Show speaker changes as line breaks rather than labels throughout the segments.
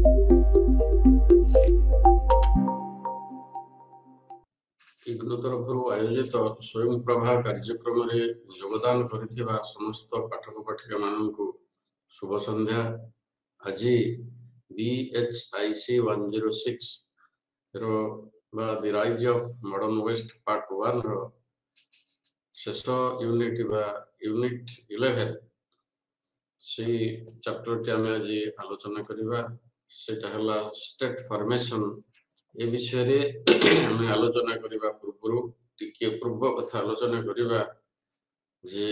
इग्नू तरफ आयोजित स्वयं प्रभा कार्यक्रम योगदान करिथिबा समस्त पाठक पाठिका माननकु शुभ संध्या। आज BHIC 106 रो the rise of modern west part 1 रो शेष यूनिट यूनिट 11 से चैप्टर टी आमे आज आलोचना करिबा। सेटा हला स्टेट फॉर्मेशन ए विषय रे हम आलोचना करिबा पूर्व टिके पूर्व कथा आलोचना करिबा जे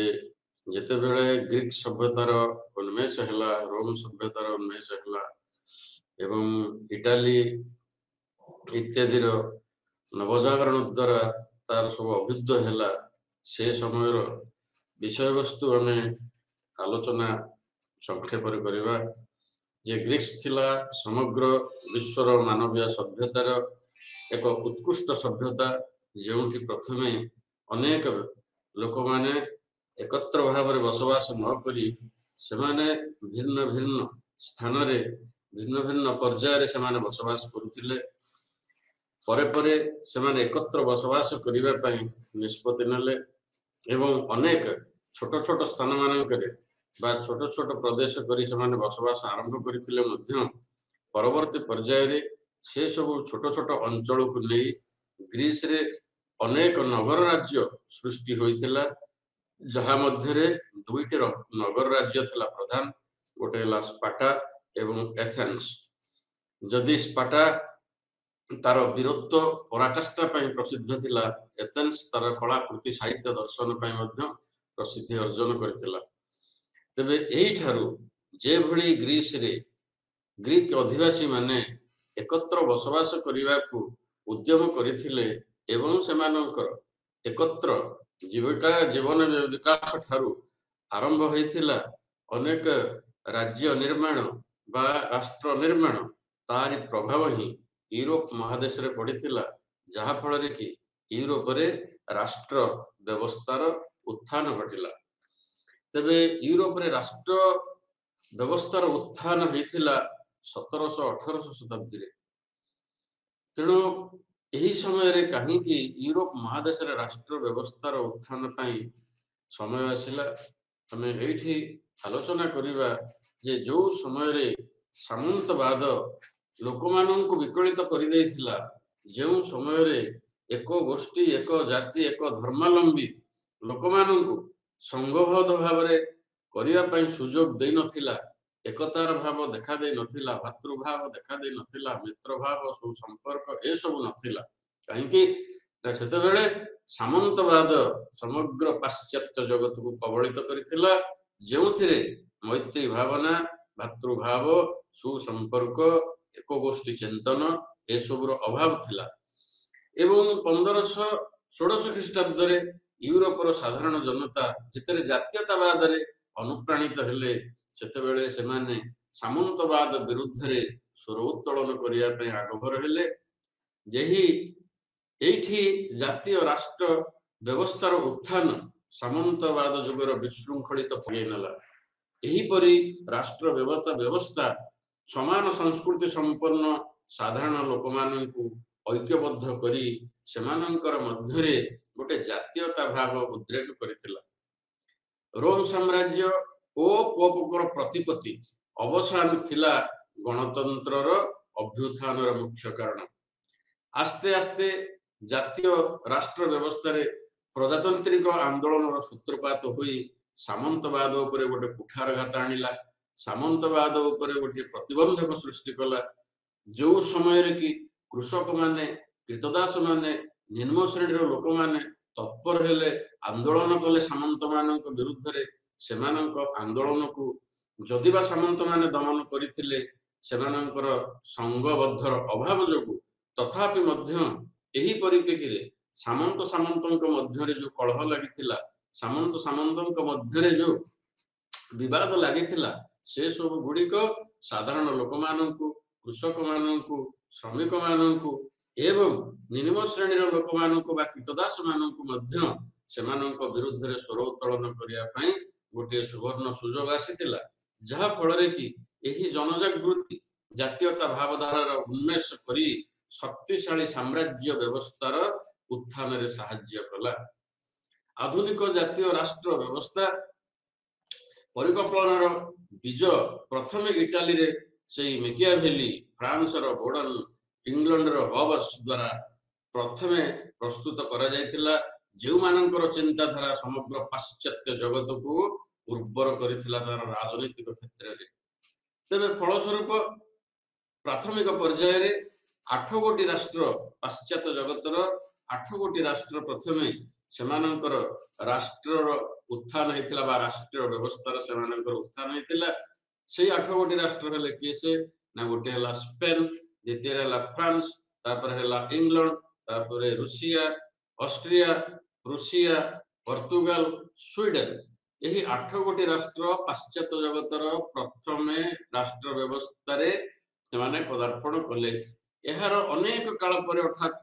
जेते बेले ग्रीक सभ्यतार उन्मेष हला, रोम सभ्यतार उन्मेष हला एवं इटाली इत्यादि नवजागरण द्वारा तार सब अभ्युदय हला, से समय विषय वस्तु हमें आलोचना संक्षेप करिबा। ये ग्रीक्स थिला समग्र विश्वर मानवीय सभ्यतार एक उत्कृष्ट सभ्यता, जो प्रथमे अनेक लोक माने एकत्र भाव में बसवास न करी सेमाने भिन्न भिन्न स्थान रे भिन्न भिन्न पर्याय से बसवास करुथिले। परे परे सेमाने एकत्र बसवास करिबा पई निष्पत्ति नेले एवं अनेक छोट छोट स्थान मानकरे बा छोट छोट प्रदेश करी सेमाने बसवास आरंभ करथिले मध्य परवर्ती पर्याय रे से सब छोट छोट अंचल को नहीं ग्रीस रे अनेक नगर राज्य सृष्टि होइथिला, जहा मध्य रे दुईटी नगर राज्य थिला प्रधान, गोटे हला स्पार्टा एवं एथेंस। जदि स्पार्टा तार वीरत्व पराकाष्ठा पई प्रसिद्ध थिला, एथेंस तार कलाकृति साहित्य दर्शन पई मध्य प्रसिद्धि अर्जन करथिला। तबे एही ठारू जे भली ग्रीस रे ग्रीक अधिवासी माने एकत्र बसवास करिबा को उद्यम करिथिले एवं सेमानकर एकत्र जीविका जीवन विकास ठारू आरंभ होइथिला अनेक राज्य निर्माण बा राष्ट्र निर्माण, तारि प्रभाव ही यूरोप महादेश रे पड़िथिला, जहा फल रे कि यूरोप रे राष्ट्र व्यवस्थार उत्थान घटिला। तबे यूरोप रे राष्ट्र व्यवस्थार उत्थान होइथिला 1700-1800 शताब्दी रे। तेणु यही समय रे कहीं कि यूरोप महादेश रे राष्ट्र व्यवस्थार उत्थान पई समय आसिला। हमें एठी आलोचना करिबा जे जो समय रे सामंतवाद लोकमानन को विकलित करि दैथिला, जो समय रे एक गोष्ठी एक जाति एक धर्मावलंबी लोकमानन को संघबद्ध भाव रे करिया पई सुजोग देई नथिला, एकतार भाव देखा दे नथिला, भातृभाव देखा दे नथिला, मित्र भाव सुसंपर्क ए सब नथिला। कहीं कि सेते बेले सामंतवाद समग्र पाश्चात्य जगत को कबलित करिथिला, जेउथिरे मैत्री भावना, भातृभाव, सुसंपर्क, एक गोष्ठी चिंतन ए सबुर अभाव थिला। एवं 1516 ख्रीष्टाब्द रे यूरोपर साधारण जनता जितरे जातीयतावाद रे अनुप्राणित हेले, सेते बेले सेमाने सामंतवाद विरुद्ध रे स्वर उत्तोलन करिया पे आगभर हेले। जेही एठी जातीय राष्ट्र व्यवस्थार उत्थान सामंतवाद जुगर विशृंखलित पड़ेनला। एही परी राष्ट्र व्यवस्था समान संस्कृति संपन्न साधारण लोकमाननकु ऐक्यबद्ध करी सेमानंकर मध्यरे गोटे जातीयता भाव उद्रेक करिथिला। रोम साम्राज्य ओ पोपकर प्रतिपत्ति अवसान थिला गणतंत्रर अभ्युत्थानर मुख्य कारण। आस्ते आस्ते जातीय राष्ट्र व्यवस्था रे प्रजातांत्रिक आंदोलन सूत्रपात हुई सामंतवाद उपरे गोटे कुठारघात आनिला, सामंतवाद उपरे गोटे प्रतिबंधक सृष्टि कला। जो समय रे कि कृषक माने कृतदास माने निम्न श्रेणीर लोक माने तत्पर हेले आंदोलन कले सामंत मानक विरुद्ध रे, सेमानक आंदोलन को जदिबा सामंत माने दमन करिथिले सेमानकर संघबद्धर अभाव जोगु, तथापि मध्य एही परिप्रेक्षी रे सामंत सामंतक मध्य जो कलह लागिथिला, सामंत सामंतक मध्य जो विवाद लागिथिला, से सब गुड़िक साधारण लोक मानकु, कृषक मानकु, श्रमिक मानकु एवं निम्न श्रेणीर लोक मानकु बा कृतदास मानकु मध्य सेमानक विरुद्ध रे स्वर उत्तोलन करिया पई गोटे सुवर्ण सुजोग आसीथिला, जहा फल रे कि एही जनजागृति ଜାତୀୟତା ଭାବଧାରାର ଉନ୍ମେଷ କରି ଶକ୍ତିଶାଳୀ ସାମ୍ରାଜ୍ୟ ବ୍ୟବସ୍ଥାର ଉତ୍ଥାନରେ ସାହାଯ୍ୟ କଲା। ଆଧୁନିକ ଜାତୀୟ ରାଷ୍ଟ୍ର ବ୍ୟବସ୍ଥା ପରିକଳ୍ପନାର ବୀଜ ପ୍ରଥମେ ଇଟାଲୀରେ ସେଇ ମେକିଆଭେଲି, ଫ୍ରାନ୍ସର ବୋର୍ଡନ, ଇଂଲଣ୍ଡର ହବସ୍ ଦ୍ୱାରା ପ୍ରଥମେ ପ୍ରସ୍ତୁତ କରାଯାଇଥିଲା, ଯେଉଁମାନଙ୍କର ଚିନ୍ତାଧାରା ସମଗ୍ର ପାଶ୍ଚାତ୍ୟ ଜଗତକୁ ଉର୍ବର କରିଥିଲା ତାର ରାଜନୈତିକ କ୍ଷେତ୍ରରେ। ତେବେ ଫଳସ୍ୱରୂପ ପ୍ରାଥମିକ ପର୍ଯ୍ୟାୟରେ 8 ଗୋଟି ରାଷ୍ଟ୍ର, ପାଶ୍ଚାତ୍ୟ ଜଗତର 8 ଗୋଟି ରାଷ୍ଟ୍ର ପ୍ରଥମେ ସେମାନଙ୍କର ରାଷ୍ଟ୍ରର ଉତ୍ଥାନ ହେଇଥିଲା ବା ରାଷ୍ଟ୍ରୀୟ ବ୍ୟବସ୍ଥାର ସେମାନଙ୍କର ଉତ୍ଥାନ ହେଇଥିଲା। ସେଇ 8 ଗୋଟି ରାଷ୍ଟ୍ର ହେଲେ କିଏ ସେ ନା ଗୋଟେ ହେଲା ସ୍ପେନ, ଦ୍ୱିତୀୟରେ ହେଲା ଫ୍ରାନ୍ସ, ତାପରେ ହେଲା ଇଂଲଣ୍ଡ, ତାପରେ Russia, Austria, Prussia, Portugal, Sweden. ଏହି 8 ଗୋଟି ରାଷ୍ଟ୍ର ପାଶ୍ଚାତ୍ୟ ଜଗତର ପ୍ରଥମେ ରାଷ୍ଟ୍ର ବ୍ୟବସ୍ଥାରେ ସେମାନେ ପଦାର୍ପଣ କଲେ। ଏହାର ଅନେକ କାଳ ପରେ ଅର୍ଥାତ୍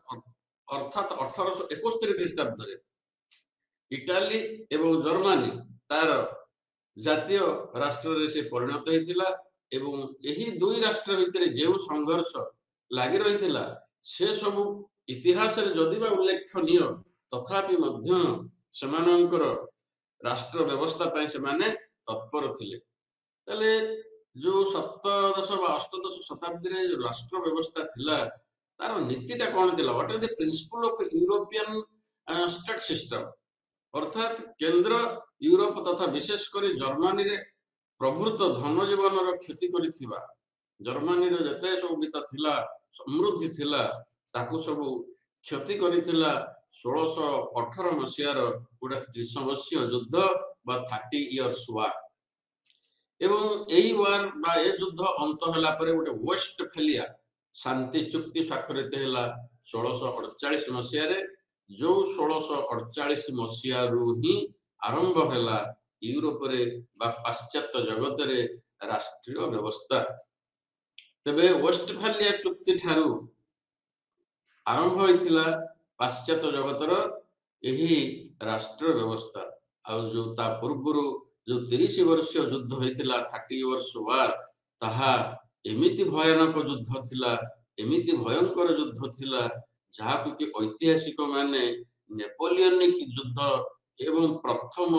1871 ଖ୍ରୀଷ୍ଟାବ୍ଦରେ ଇଟାଲୀ ଏବଂ ଜର୍ମାନୀ ତାର ଜାତୀୟ ରାଷ୍ଟ୍ରରେ ସେ ପରିଣତ ହେଇଥିଲା ଏବଂ ଏହି ଦୁଇ ରାଷ୍ଟ୍ର ଭିତରେ ଯେଉଁ ସଂଘର୍ଷ ଲାଗି ରହିଥିଲା ସେ ସବୁ ଇତିହାସରେ ଯଦିବା ଉଲ୍ଲେଖନୀୟ, ତଥାପି ମଧ୍ୟ ସେମାନଙ୍କର ରାଷ୍ଟ୍ର ବ୍ୟବସ୍ଥା ପାଇଁ ସେମାନେ ତତ୍ପର ଥିଲେ। ତାହେଲେ ଯୋଉ ସପ୍ତଦଶ ବା ଅଷ୍ଟଦଶ ଶତାବ୍ଦୀରେ ଯୋଉ ରାଷ୍ଟ୍ର ବ୍ୟବସ୍ଥା ଥିଲା ତାର ନୀତିଟା କଣ ଥିଲା? What are the principle of European state system? ଅର୍ଥାତ୍ କେନ୍ଦ୍ର ୟୁରୋପ ତଥା ବିଶେଷ କରି ଜର୍ମାନୀରେ ପ୍ରଭୃତ ଧନ ଜୀବନର କ୍ଷତି କରିଥିବା, ଜର୍ମାନୀର ଯେତେ ସବୁ ବିତ ଥିଲା, ସମୃଦ୍ଧି ଥିଲା, ତାକୁ ସବୁ କ୍ଷତି କରିଥିଲା 1618 ମସିହାର ଗୋଟେ 30 ବର୍ଷୀୟ ଯୁଦ୍ଧ ବା 30 years war। ଏବଂ ଏହି ୱାର ବା ଏ ଯୁଦ୍ଧ ଅନ୍ତ ହେଲା ପରେ ଗୋଟେ ୱେଷ୍ଟଫାଲିଆ ଶାନ୍ତି ଚୁକ୍ତି ସ୍ୱାକ୍ଷରିତ ହେଲା 1648 ମସିହାରେ, ଯୋଉ 1648 ମସିହାରୁ ହିଁ ଆରମ୍ଭ ହେଲା ୟୁରୋପରେ ବା ପାଶ୍ଚାତ୍ୟ ଜଗତରେ ରାଷ୍ଟ୍ରୀୟ ବ୍ୟବସ୍ଥା। ତେବେ ୱେଷ୍ଟଫାଲିଆ ଚୁକ୍ତି ଠାରୁ ଆରମ୍ଭ ହୋଇଥିଲା ପାଶ୍ଚାତ୍ୟ ଜଗତର ଏହି ରାଷ୍ଟ୍ର ବ୍ୟବସ୍ଥା। ଆଉ ଯୋଉ ତା ପୂର୍ବରୁ ଯୋଉ 30 ବର୍ଷୀୟ ଯୁଦ୍ଧ ହେଇଥିଲା 30 years war, ତାହା ଏମିତି ଭୟାନକ ଯୁଦ୍ଧ ଥିଲା, ଏମିତି ଭୟଙ୍କର ଯୁଦ୍ଧ ଥିଲା ଯାହାକୁ କି ଐତିହାସିକ ମାନେ ନେପୋଲିୟନିକ ଯୁଦ୍ଧ ଏବଂ ପ୍ରଥମ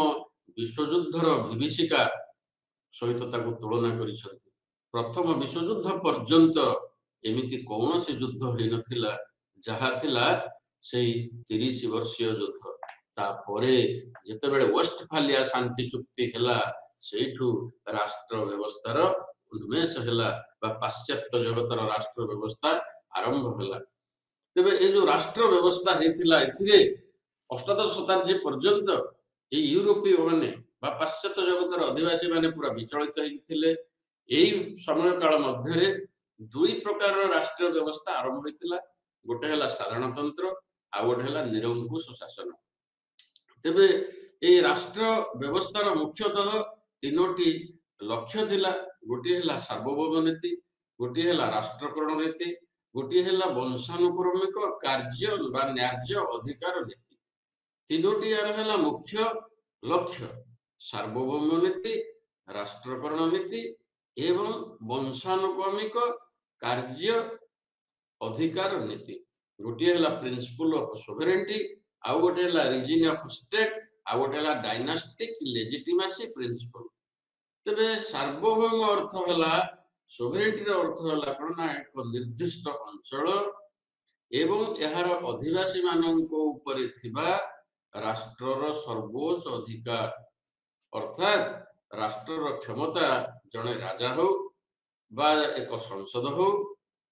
ବିଶ୍ୱଯୁଦ୍ଧର ବିଭୀଷିକା ସହିତ ତାକୁ ତୁଳନା କରିଛନ୍ତି। ପ୍ରଥମ ବିଶ୍ୱଯୁଦ୍ଧ ପର୍ଯ୍ୟନ୍ତ ଏମିତି କୌଣସି ଯୁଦ୍ଧ ହେଇନଥିଲା ଯାହା ଥିଲା ସେଇ 30 ବର୍ଷୀୟ ଯୁଦ୍ଧ। ତାପରେ ଯେତେବେଳେ ୱେଷ୍ଟଫାଲିଆ ଶାନ୍ତି ଚୁକ୍ତି ହେଲା ସେଇଠୁ ରାଷ୍ଟ୍ର ବ୍ୟବସ୍ଥାର ଉନ୍ମେଷ ହେଲା ବା ପାଶ୍ଚାତ୍ୟ ଜଗତର ରାଷ୍ଟ୍ର ବ୍ୟବସ୍ଥା ଆରମ୍ଭ ହେଲା। ତେବେ ଏ ଯୋଉ ରାଷ୍ଟ୍ର ବ୍ୟବସ୍ଥା ହେଇଥିଲା ଏଥିରେ ଅଷ୍ଟାଦଶ ଶତାବ୍ଦୀ ପର୍ଯ୍ୟନ୍ତ এই ୟୁରୋପୀୟ ମାନେ ବା ପାଶ୍ଚାତ୍ୟ ଜଗତର ଅଧିବାସୀ ମାନେ ପୁରା ବିଚଳିତ ହେଇଥିଲେ। ଏହି ସମୟ କାଳ ମଧ୍ୟରେ ଦୁଇ ପ୍ରକାରର ରାଷ୍ଟ୍ରୀୟ ବ୍ୟବସ୍ଥା ଆରମ୍ଭ ହୋଇଥିଲା, ଗୋଟେ ହେଲା ସାଧାରଣତନ୍ତ୍ର ଆଉ ଗୋଟେ ହେଲା ନିରଙ୍କୁଶ ଶାସନ। ତେବେ এই ରାଷ୍ଟ୍ର ବ୍ୟବସ୍ଥାର ମୁଖ୍ୟତଃ ତିନୋଟି ଲକ୍ଷ୍ୟ ଥିଲା। ଗୋଟିଏ ହେଲା ସାର୍ବଭୌମ ନୀତି, ଗୋଟିଏ ହେଲା ରାଷ୍ଟ୍ରକରଣ ନୀତି, ଗୋଟିଏ ହେଲା ବଂଶାନୁକ୍ରମିକ କାର୍ଯ୍ୟ ବା ନ୍ୟାର୍ଯ୍ୟ ଅଧିକାର ନୀତି। ତିନୋଟି ଆର ହେଲା ମୁଖ୍ୟ ଲକ୍ଷ୍ୟ, ସାର୍ବଭୌମ ନୀତି, ରାଷ୍ଟ୍ରକରଣ ନୀତି ଏବଂ ବଂଶାନୁକ୍ରମିକ କାର୍ଯ୍ୟ ଅଧିକାର ନୀତି। ଗୋଟିଏ ହେଲା ପ୍ରିନ୍ସିପଲ ଅଫ ସୋଭରେନିଟି, ଆଉ ଗୋଟେ ହେଲା ରିଜିନ୍ ଅଫ ଷ୍ଟେଟ୍, ଆଉ ଗୋଟେ ହେଲା ଡାଇନାଷ୍ଟିକ ଲେଜିଟିମାସି ପ୍ରିନ୍ସିପଲ। ତେବେ ସାର୍ବଭୌମ ଅର୍ଥ ହେଲା, ସୋଭରେନିଟିର ଅର୍ଥ ହେଲା କଣ ନା ଏକ ନିର୍ଦ୍ଦିଷ୍ଟ ଅଞ୍ଚଳ ଏବଂ ଏହାର ଅଧିବାସୀ ମାନଙ୍କ ଉପରେ ଥିବା ରାଷ୍ଟ୍ରର ସର୍ବୋଚ୍ଚ ଅଧିକାର। ଅର୍ଥାତ୍ ରାଷ୍ଟ୍ରର କ୍ଷମତା ଜଣେ ରାଜା ହଉ ବା ଏକ ସଂସଦ ହଉ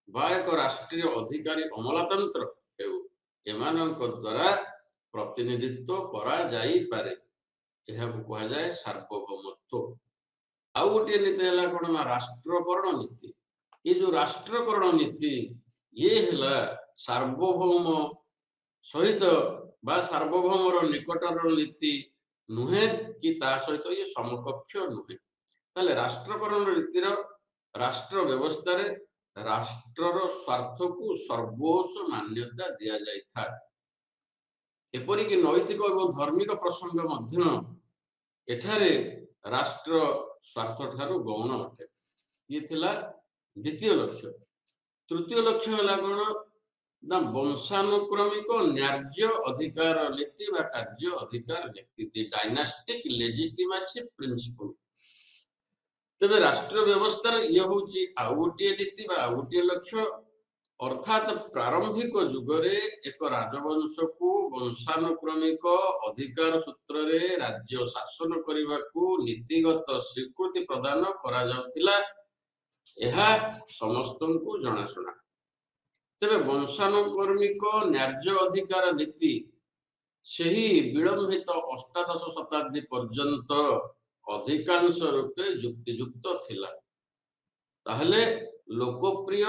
ବା ଏକ ରାଷ୍ଟ୍ରୀୟ ଅଧିକାରୀ ଅମଲାତନ୍ତ୍ର ହେଉ, ଏମାନଙ୍କ ଦ୍ୱାରା ପ୍ରତିନିଧିତ୍ୱ କରାଯାଇପାରେ। ଏହାକୁ କୁହାଯାଏ ସାର୍ବଭୌମତ୍ୱ। ଆଉ ଗୋଟିଏ ନୀତି ହେଲା କଣ ନା ରାଷ୍ଟ୍ରକରଣ ନୀତି। ଏ ଯୋଉ ରାଷ୍ଟ୍ରକରଣ ନୀତି ଇଏ ହେଲା ସାର୍ବଭୌମ ସହିତ ବା ସାର୍ବଭୌମର ନିକଟର ନୀତି ନୁହେଁ କି ତା ସହିତ ଇଏ ସମକକ୍ଷ ନୁହେଁ। ତାହେଲେ ରାଷ୍ଟ୍ରକରଣ ନୀତିର ରାଷ୍ଟ୍ର ବ୍ୟବସ୍ଥାରେ ରାଷ୍ଟ୍ରର ସ୍ୱାର୍ଥକୁ ସର୍ବୋଚ୍ଚ ମାନ୍ୟତା ଦିଆଯାଇଥାଏ। ଏପରିକି ନୈତିକ ଏବଂ ଧାର୍ମିକ ପ୍ରସଙ୍ଗ ମଧ୍ୟ ଏଠାରେ ରାଷ୍ଟ୍ର ସ୍ୱାର୍ଥ ଠାରୁ ଗୌଣ ଅଟେ। ଇଏ ଥିଲା द्वितीय लक्ष्य। तृतीय लक्ष्य है कौन ना वंशानुक्रमिक न्याय्य अधिकार नीति बा कार्य अधिकार नीति डायनास्टिक लेजिटिमेसी प्रिंसिपल। तेरे राष्ट्र व्यवस्था ये हूँ आउ गोटे नीति बा आउ गोटे लक्ष्य अर्थात प्रारंभिक जुगरे एक राजवंश को वंशानुक्रमिक अधिकार सूत्र रे राज्य शासन करने को नीतिगत स्वीकृति प्रदान करा जाउथिला। यह समस्त को जनाशुना। तेरे वंशानुक्रमिक न्याय्य अधिकार नीति सही विलंबित अष्टादश शताब्दी पर्यंत अधिकांश रूपे युक्तियुक्त थिला। ताहले लोकप्रिय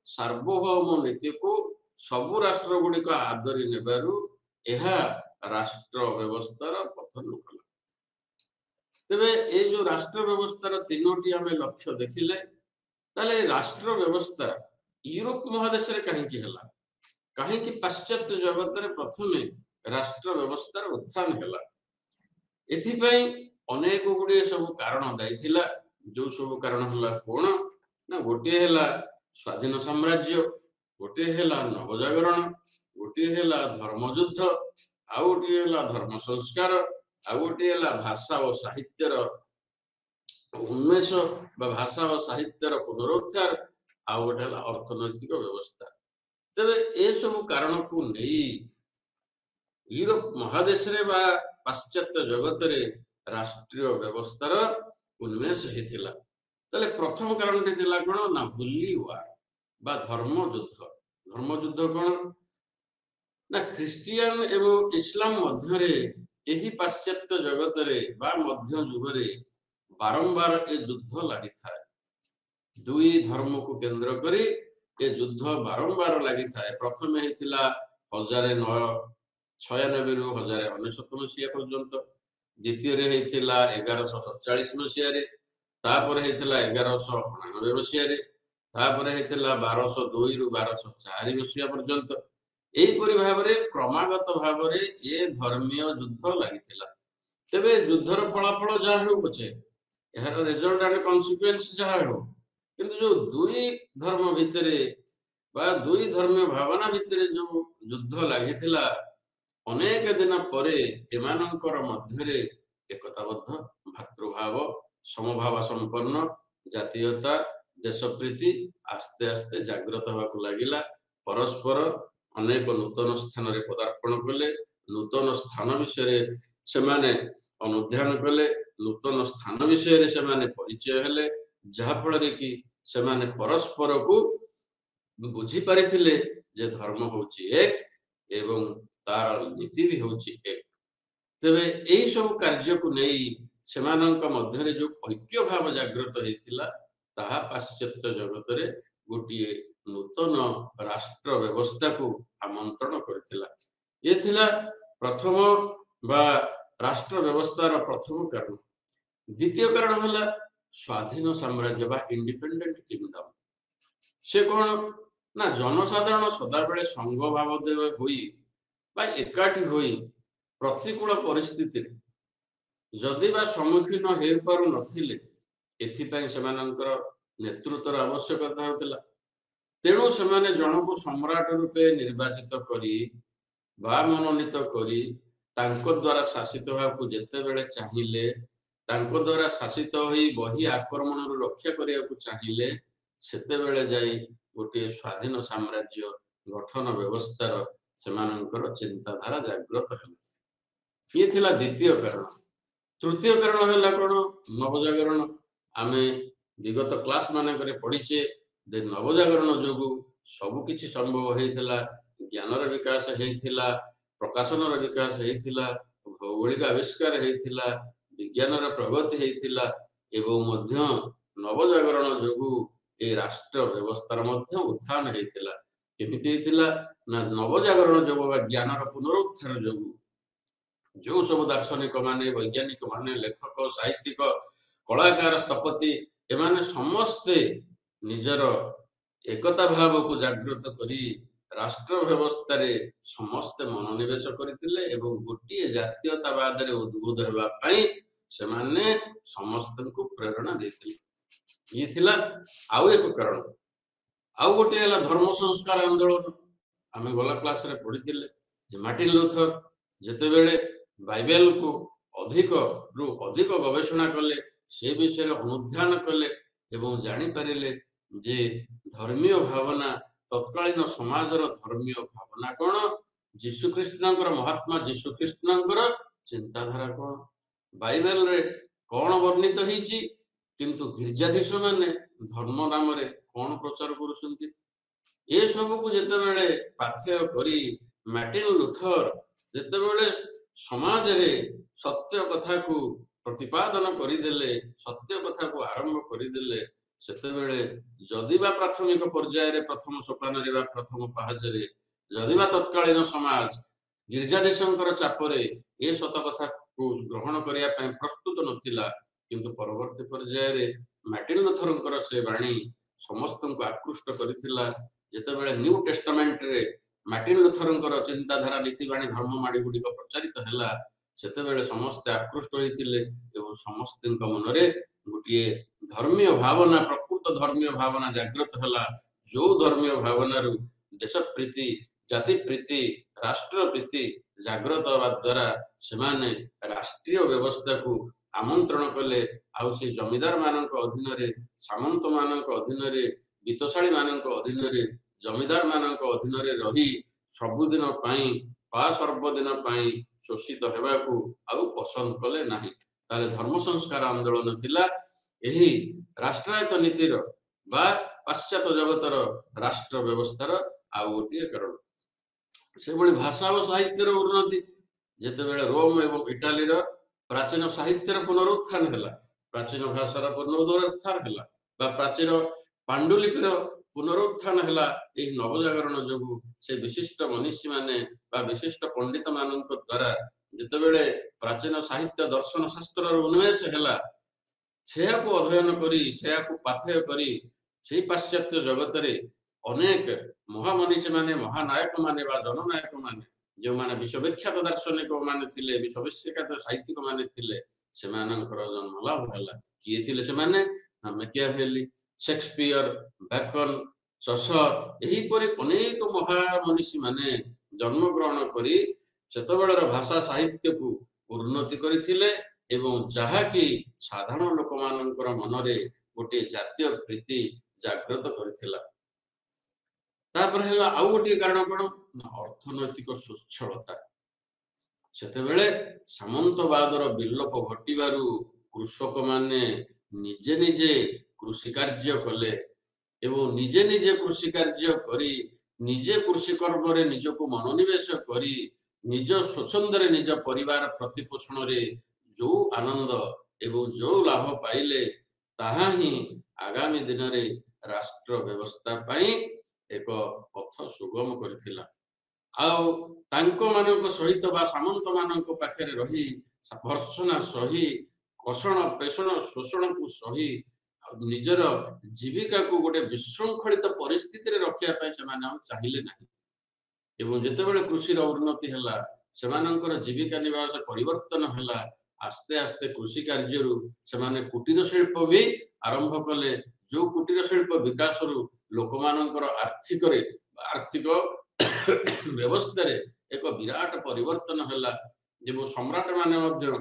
सार्वभौम नीति को सबु राष्ट्र गुड़िक आदरी नेबारु यह राष्ट्र व्यवस्थार पतन कला। तेबे ए जो राष्ट्र व्यवस्थार तीनोटी आमे लक्ष्य देखिले ताले राष्ट्र व्यवस्था यूरोप महादेश रे कहीं हला कहीं पाश्चात्य जगत रे प्रथमे राष्ट्र व्यवस्थार उत्थान हला। एथिपई अनेक गुड़े सब कारण दायी थिला। जो सब कारण हला कोन ना गोटे हला स्वाधीन साम्राज्य, गोटे हला नवजागरण, गोटे हला धर्मयुद्ध, आउ गोटे हला धर्म संस्कार, आउ गोटे हला भाषा और साहित्यर उन्मेष बा भाषा और साहित्यर पुनरुद्धार, आउ गोटे हला अर्थनैतिक व्यवस्था। तेबे ए सब कारण को नहीं यूरोप महादेश रे बा पाश्चात्य जगत रे राष्ट्रीय व्यवस्थार उन्मेष हेतिला। तले प्रथम कारण थिला कोन ना होली वार बा धर्म युद्ध। धर्म युद्ध कोन ना ख्रिस्टियन एवं इस्लाम मध्य रे एही पाश्चात्य जगत रे बा मध्य युग रे बारंबार ए युद्ध लागि थाए। दुई धर्म को केंद्र करी ए युद्ध बारंबार लागि थाए। प्रथम हेतिला 1996 रु 1999 मसीहा पर्यंत, द्वितीय रे हेतिला 1147 मसीहा रे, तापर हेतिला 1199 मसीहा रे, तापर हेतिला 1202 रु 1204 मसीहा पर्यंत। एहीपरि भाबरे क्रमागत भाबरे ए धर्मीय युद्ध लागिथिला। तेबे युद्धर फलाफल जा हो पछे एहार रिजल्ट एंड कॉन्सिक्वेंस जा हो, किंतु जो दुई धर्म भितरे बा दुई धर्मीय भावना भितरे जो युद्ध लागिथिला अनेक दिन परे एमानंकर मध्यरे एकताबद्ध भातृभाव समभाव संपन्न जातीयता देशप्रीति आस्ते आस्ते जागृत होगा लगिला। परस्पर अनेक नूतन स्थान रे पदार्पण कले, नूतन स्थान विषय से माने अनुध्यान कले, नूतन स्थान विषय से माने परिचय हेले, जहा फल कि से माने परस्पर को बुझी पारिथिले जे धर्म होची एक एवं तार नीति भी होची एक। तेबे एही सब कार्य को नहीं सेमानंक मध्यरे जो ऐक्य भाव जागृत हेतिला ताहा पाश्चात्य जगत रे गोटिए नूतन राष्ट्र व्यवस्था को आमंत्रण करथिला। ये थिला प्रथम बा राष्ट्र व्यवस्थार प्रथम कारण। द्वितीय कारण हला स्वाधीन साम्राज्य बा इंडिपेंडेंट किंगडम। से कोन ना जनसाधारण सदा बेले संघ भाव देवे होई बा एकाठी होई प्रतिकूल परिस्थिति जदि बा सम्मुखीन हो पारु नथिले एथिपई सेमानंकर नेतृत्वर आवश्यकता होतिला। तेणु सेमाने जनकु सम्राट रूपे निर्वाचित करी बा मनोनीत करी तांको द्वारा शासित होगाकू जेते बेले चाहिले, तांको द्वारा शासित होई बही आक्रमण रु रक्षा करियाकू चाहिले सेते बेले जाई गोटे स्वाधीन साम्राज्य गठन व्यवस्थार सेमानंकर चिंताधारा जागृत हेला। ये थिला द्वितीय कारण। तृतीय कारण है कोन नवजागरण। आमे विगत क्लास मानकरे पढ़िचे दे नवजागरण जोगु सबु किछि संभव हेतिला। ज्ञानर विकास हेतिला, प्रकाशनर विकास हेतिला, भौगोलिक आविष्कार हेतिला, विज्ञानर प्रगति हेतिला एवं मध्य नवजागरण जोगु ए राष्ट्र व्यवस्थार मध्य उत्थान हेतिला। केमिति हेतिला ना नवजागरण जोगु बा ज्ञानर पुनरुत्थान जोगु जो सब दार्शनिक माने वैज्ञानिक माने लेखक साहित्यिक कलाकार स्थपति एमाने समस्ते निजर एकता भाव को जागृत करी राष्ट्र व्यवस्था रे समस्ते मनोनिवेश करथिले एवं गोटिए जातीयतावाद रे उद्बुद्ध हेबा पई सेमाने समस्त को प्रेरणा देथिले। ये थिला आउ एक कारण आउ गोटे हला धर्म संस्कार आंदोलन आमे गला क्लास रे पढिथिले जे मार्टिन लूथर जते बेले बाइबल को अधिक रु अधिक गवेषणा कले से विषय अनुध्यान कले एवं जानि परिले जे धर्मीय भावना तत्कालीन समाजर धर्मीय भावना कोन जीशु ख्रीष्टनकर महात्मा जीशु ख्रीष्टनकर चिंताधारा कोन बाइबल रे कोन वर्णित हिची किंतु गिरजाधीश माने धर्म नाम रे कोन प्रचार करूछंती ए सब को जते बेले पाथ्य करी मार्टिन लूथर जते बेले समाज रे सत्य कथा को प्रतिपादन करिदेले सत्य कथा को आरंभ करिदेले सेते बेले जदिबा प्राथमिक पर्याय रे प्रथम सोपान रे बा प्रथम पहाज रे जदिबा तत्कालीन समाज गिरजाधीशंकर चापरे ए सत कथा को ग्रहण करिया पय प्रस्तुत नथिला किंतु परवर्ती पर्याय रे मार्टिन लूथरंकर से वाणी समस्त को आकृष्ट करिथिला जेते बेले न्यू टेस्टामेंट रे मार्टिन लूथरंकर चिंताधारा नीतिवाणी धर्म माड़ी गुडी को प्रचारित हैला सेते बेले समस्त आकृष्ट होइथिले एवं समस्त मन रे गुटिए धर्मीय भावना प्रकृत धर्मीय भावना जागृत हैला जो धर्मीय भावना रु देश प्रीति जाति प्रीति राष्ट्र प्रीति जागृत होवा द्वारा सेमाने राष्ट्रीय व्यवस्था को आमंत्रण कले आउ से जमीदार मानक अधीन रे सामंत मानक अधीन रे वित्तशाली मानक अधीन रे जमीदार मानक अधीन रे रही सबुदिन पई पा सर्वदिन पई शोषित हेबाकू आउ पसंद कले नाही ताले धर्म संस्कार आंदोलन थिला एही राष्ट्रायत नीतिर बा पाश्चात्य जगतर राष्ट्र व्यवस्थार आउ गोटे कारण से बड़ी भाषा और साहित्यर उन्नति जेते बेले रोम एवं इटाली रो प्राचीन साहित्यर पुनरुत्थान हैला प्राचीन भाषार पुनरुत्थान हैला बा प्राचीन पांडुलिपिर पुनरुत्थान हैला एही नवजागरण जोगु से विशिष्ट मनीषी माने बा विशिष्ट पंडित मानक द्वारा जेते बेले प्राचीन साहित्य दर्शन शास्त्र उन्मेष हैला सेया को अध्ययन करी सेया को पाथेय करी सेही पाश्चात्य जगत रे अनेक महामनीषी माने महानायक माने बा जननायक माने जो माने विश्वविख्यात दार्शनिक माने थिले विश्वविख्यात साहित्यिक माने थिले सेमानकर जन्म लाभ हैला किए थिले से माने मैकियावेली शेक्सपियर बैकन चसर एही परि अनेक महामनीषी माने जन्म ग्रहण करी सेतबेलर भाषा साहित्य को उन्नति करिथिले एवं जहा कि साधारण लोक मानकर मनरे गोटे जातीय प्रीति जागृत करिथिला तापर हैला आउ गोटे कारण कोन अर्थनैतिक सुच्छलता सेते बेले सामंतवादर विलोप घटिबारु कृषक माने निजे निजे कृषि कार्य कले एवं निजे निजे कृषि कार्य करी निजे कृषि कर्म रे निजको मनोनिवेश करी निज स्वच्छंद रे निज परिवार प्रतिपोषण रे जो आनंद एवं जो लाभ पाइले ताहा ही आगामी दिन रे राष्ट्र व्यवस्था पाई एक पथ सुगम करथिला आउ तांको मानक सहित बा सामंत मानक पाखरे रही भर्सना सही कषण पेषण शोषण को सही निजर जीविका को गोटे विशृंखलित परिस्थिति रे रखिया पय से माने चाहिले नाही एवं जेते बेले कृषि रो उन्नति हला सेमानकर जीविका निवास परिवर्तन हला आस्ते आस्ते कृषि कार्य रु सेमाने कुटीर शिल्प भी आरंभ कले जो कुटीर शिल्प विकास रु लोकमानकर आर्थिक व्यवस्था रे एक विराट परिवर्तन हला जेबो सम्राट माने मध्य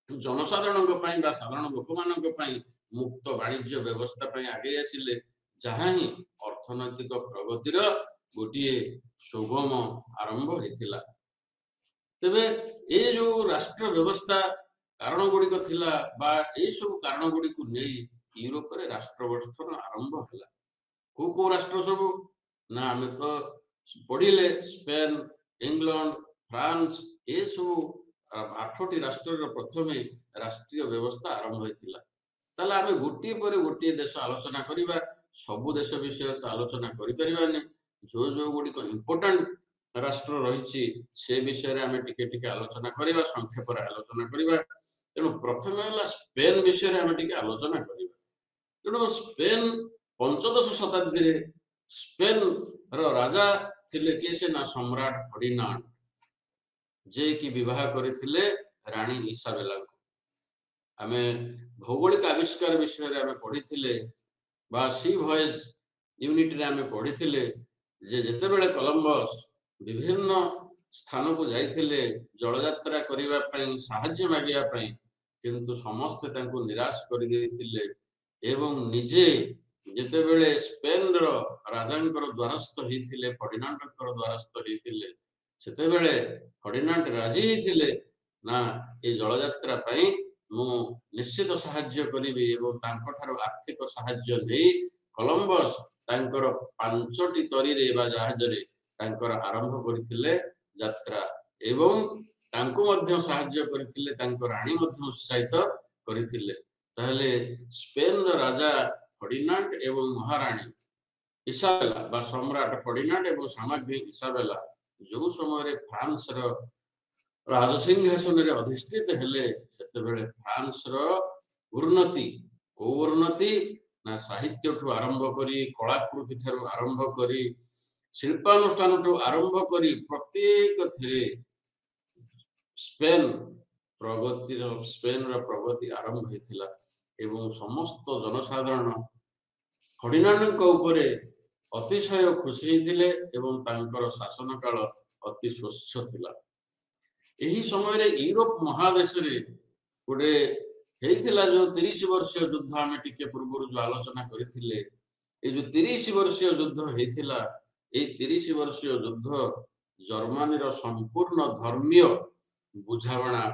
जनसाधारण को पई बा साधारण लोक मानक पई मुक्त वाणिज्य व्यवस्था पई आगे आसिले जहां ही अर्थनैतिक प्रगतिर गोटिए सुगम आरंभ हेतिला तबे ए जो राष्ट्र व्यवस्था कारण गुडी को थिला बा ए सब कारण गुडी को नै यूरोप रे राष्ट्र व्यवस्था आरंभ हला को राष्ट्र सब ना हमें तो पढ़िले स्पेन इंग्लैंड फ्रांस ए सब 8टी राष्ट्र प्रथमे राष्ट्रीय व्यवस्था आरंभ होइतिला ताला हमें गोटी पर गोटी देश आलोचना करिबा सब देश विषय तो आलोचना करि परिबानी जो जो गुडी को इंपोर्टेंट राष्ट्र रहिछि से विषय रे हमें टिके टिके आलोचना करिबा संक्षेप रे आलोचना करिबा तेनु प्रथमे हला स्पेन विषय रे हमें टिके आलोचना करिबा तेनु स्पेन 15 शताब्दी रे स्पेन रो राजा थिले के से ना सम्राट फर्डिनांड जे की विवाह करिथिले रानी इसाबेला आमे भौगोलिक आविष्कार विषय रे आमे पढिथिले बा सी भॉयज यूनिट रे आमे पढिथिले जे जेते बेले कोलंबस विभिन्न स्थान को जाइथिले जल यात्रा करिवा पई साहाय्य मागिया पई किंतु समस्त तांको निराश कर देथिले एवं निजे जेते बेले स्पेन रो राजांकर द्वारस्थ हिथिले फर्डिनांडकर द्वारस्थ हिथिले सेते बेले फर्डिनांड राजी हिथिले ना ए जल यात्रा पई मु निश्चित साहाय्य करिवि एवं तांको ठारो आर्थिक साहाय्य नै कोलंबस तांकर 5टी तरी रे बा जहाज रे तांकर आरंभ करथिले यात्रा एवं तांको मध्य साहाय्य करथिले तांको रानी मध्य उत्साहित करथिले ताहले स्पेन रो राजा फर्डिनांड एवं महारानी इसाबेला बा सम्राट फर्डिनांड एवं सामग्री इसाबेला जो समय रे फ्रांस रो राजसिंहासन रे अधिष्ठित हेले सेते बेले फ्रांस रो उन्नति ना साहित्य ठु आरंभ करी कलाकृति ठु आरंभ करी शिल्पानुष्ठान ठु आरंभ करी प्रत्येक थिरे स्पेन रो प्रगति आरंभ हेतिला एवं समस्त जनसाधारण फर्डिनांड को ऊपर अतिशय खुशी हेतिले एवं तांकर शासन काल अति स्वच्छ थिला एही समय रे यूरोप महादेश रे गोटे हेतिला जो 30 वर्षीय युद्ध आमे टिके पूर्व जो आलोचना करथिले ए जो 30 वर्षीय युद्ध हेतिला ए 30 वर्षीय युद्ध जर्मनी रो संपूर्ण धर्मीय बुझावणा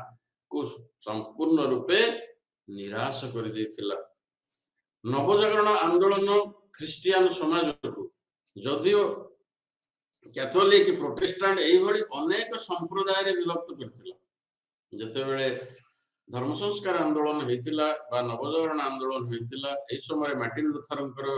को संपूर्ण रूपे निराश कर देथिला नवजागरण आंदोलन ख्रिस्टियन समाज को जदियो कैथोलिक प्रोटेस्टेंट एई भली अनेक संप्रदाय रे विभक्त करथिला जते बेले धर्म संस्कार आंदोलन हेतिला बा नवजागरण आंदोलन हेतिला एई समय मार्टिन लूथरंकर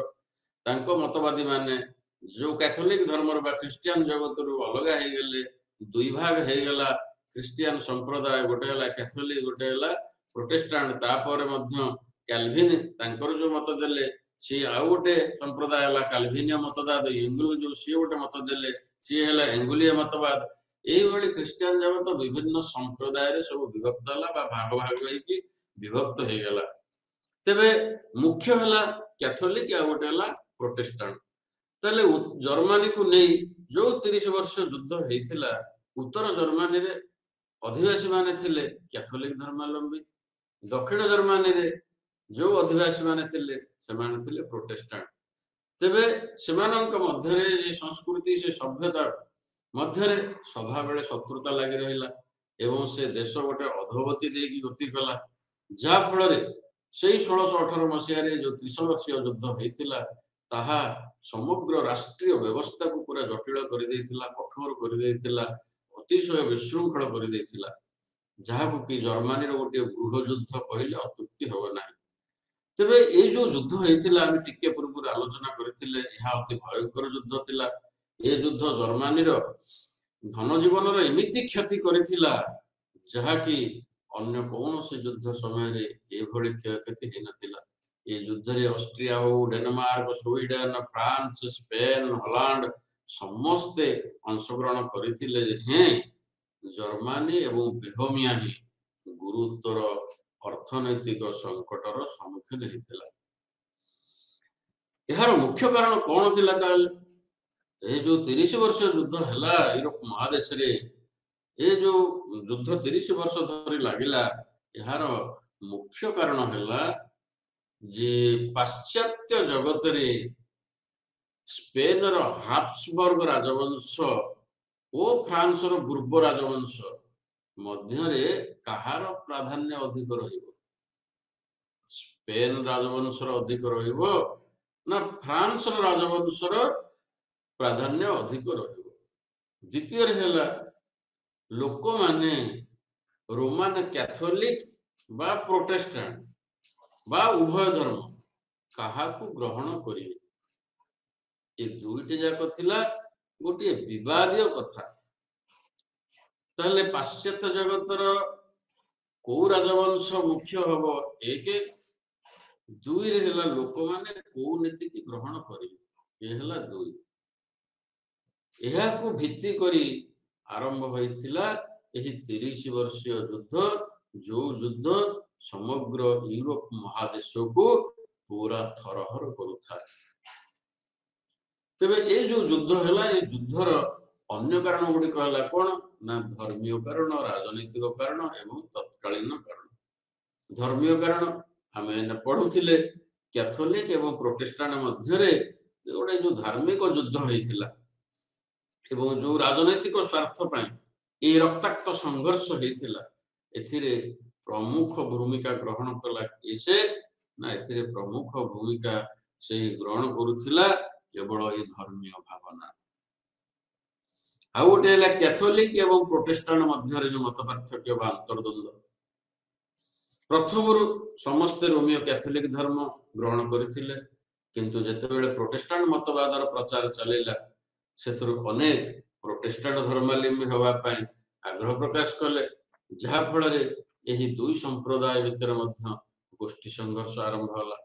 तांको मतवादी माने जो कैथोलिक धर्म बा क्रिश्चियन जगत रु अलग हे गेले दुई भाग हे गेला क्रिश्चियन संप्रदाय गोटे हला कैथोलिक गोटे हला प्रोटेस्टेंट तापर मध्य कैल्विन तांकर जो मत देले सी आ गोटे संप्रदाय हला कैल्विनिय मतवाद एंगुल जो सी गोटे मत देले सी हला एंगुलिय मतवाद एई भली क्रिश्चियन जगत विभिन्न संप्रदाय रे सब विभक्त हला बा भाग भाग होई विभक्त हे गेला तबे मुख्य हला कैथोलिक या गोटे हला प्रोटेस्टेंट तले जर्मनी को नै जो 30 वर्ष युद्ध हेतिला उत्तर जर्मनी रे अधिवासी माने थिले कैथोलिक धर्मावलंबी दक्षिण जर्मनी रे जो अधिवासी माने थिले से माने थिले प्रोटेस्टेंट तबे सेमानंक मध्य रे जे संस्कृति से सभ्यता मध्य रे सदा बेले शत्रुता लागि रहिला एवं से देश गोटे अधोगति देकी गति कला जा फल रे सेही 1618 मसिया रे जो 30 वर्षीय युद्ध हेतिला ताहा समग्र राष्ट्रीय व्यवस्था को पूरा जटिल कर देथिला कठोर कर देथिला अतिशय विशृंखल कर देथिला जहा को कि जर्मनी रो गोटे गृह युद्ध कहले अत्युक्ति होबो नाही तबे ए जो युद्ध हेतिला आमी टिके पूर्व आलोचना करथिले यहा अति भयंकर युद्ध थिला ए युद्ध जर्मनी रो धन जीवन रो एमिति क्षति करथिला जहा कि अन्य कौन से युद्ध समय रे ए भली क्षति हे नथिला ए युद्ध रे ऑस्ट्रिया हो Denmark Sweden France Spain Holland समस्त अंशग्रहण करथिले हे जर्मनी एवं बेहोमिया ही गुरुतर अर्थनैतिक संकटर सम्मुखीन हेतिला यार मुख्य कारण कौन थिला ताल ए जो 30 वर्ष युद्ध हला यूरोप महादेश रे ए जो युद्ध 30 वर्ष धरि लागिला यार मुख्य कारण हला जे पाश्चात्य जगत रे स्पेन रो हाब्सबर्ग राजवंश ओ फ्रांस रो बुर्बो राजवंश मध्य रे कहार प्राधान्य अधिक रहिबो स्पेन राजवंश रो अधिक रहिबो ना फ्रांस रो राजवंश रो प्राधान्य अधिक रहिबो द्वितीय हेला लोक माने रोमान कैथोलिक बा प्रोटेस्टेंट बा उभय धर्म कहा को ग्रहण करिवे ए दुईटे जाक थिला गोटे विवादीय कथा ताले पाश्चात्य जगतर को राजवंश मुख्य हबो एक दुई रे हला लोक माने को नीति की ग्रहण करिवे ए हला दुई एहा को भित्ति करी आरंभ होइथिला एही 30 वर्षीय युद्ध जो युद्ध ସମଗ୍ର ୟୁରୋପ ମହାଦେଶକୁ ପୁରା ଥରହର କରୁଥାଏ। ତେବେ ଏ ଯୋଉ ଯୁଦ୍ଧ ହେଲା, ଏ ଯୁଦ୍ଧର ଅନ୍ୟ କାରଣ ଗୁଡ଼ିକ ହେଲା କଣ ନା ଧର୍ମୀୟ କାରଣ, ରାଜନୈତିକ କାରଣ ଏବଂ ତତ୍କାଳୀନ କାରଣ। ଧର୍ମୀୟ କାରଣ ଆମେ ପଢୁଥିଲେ କ୍ୟାଥୋଲିକ ଏବଂ ପ୍ରୋଟେଷ୍ଟାଣ୍ଟ ମଧ୍ୟରେ ଗୋଟେ ଯୋଉ ଧାର୍ମିକ ଯୁଦ୍ଧ ହେଇଥିଲା ଏବଂ ଯୋଉ ରାଜନୈତିକ ସ୍ୱାର୍ଥ ପାଇଁ এই ରକ୍ତାକ୍ତ ସଂଘର୍ଷ ହେଇଥିଲା, ଏଥିରେ ପ୍ରମୁଖ ଭୂମିକା ଗ୍ରହଣ କଲା କିଏ ନା ଏଥିରେ ପ୍ରମୁଖ ଭୂମିକା ସେ ଗ୍ରହଣ କରୁଥିଲା କେବଳ ଏ ଧର୍ମୀୟ ଭାବନା। ଆଉ ଗୋଟେ ହେଲା କ୍ୟାଥୋଲିକ ଏବଂ ପ୍ରୋଟେଷ୍ଟାଣ୍ଟ ମଧ୍ୟରେ ଯୋଉ ମତ ପାର୍ଥକ୍ୟ ବା ଅନ୍ତର୍ଦ୍ୱନ୍ଦ୍ୱ। ପ୍ରଥମରୁ ସମସ୍ତେ ରୋମୀୟ କ୍ୟାଥୋଲିକ ଧର୍ମ ଗ୍ରହଣ କରିଥିଲେ, କିନ୍ତୁ ଯେତେବେଳେ ପ୍ରୋଟେଷ୍ଟାଣ୍ଟ ମତବାଦର ପ୍ରଚାର ଚାଲିଲା, ସେଥିରୁ ଅନେକ ପ୍ରୋଟେଷ୍ଟାଣ୍ଟ ଧର୍ମାବଲମ୍ବୀ ହେବା ପାଇଁ ଆଗ୍ରହ ପ୍ରକାଶ କଲେ, ଯାହା ଫଳରେ ଏହି ଦୁଇ ସମ୍ପ୍ରଦାୟ ଭିତରେ ମଧ୍ୟ ଗୋଷ୍ଠୀ ସଂଘର୍ଷ ଆରମ୍ଭ ହେଲା।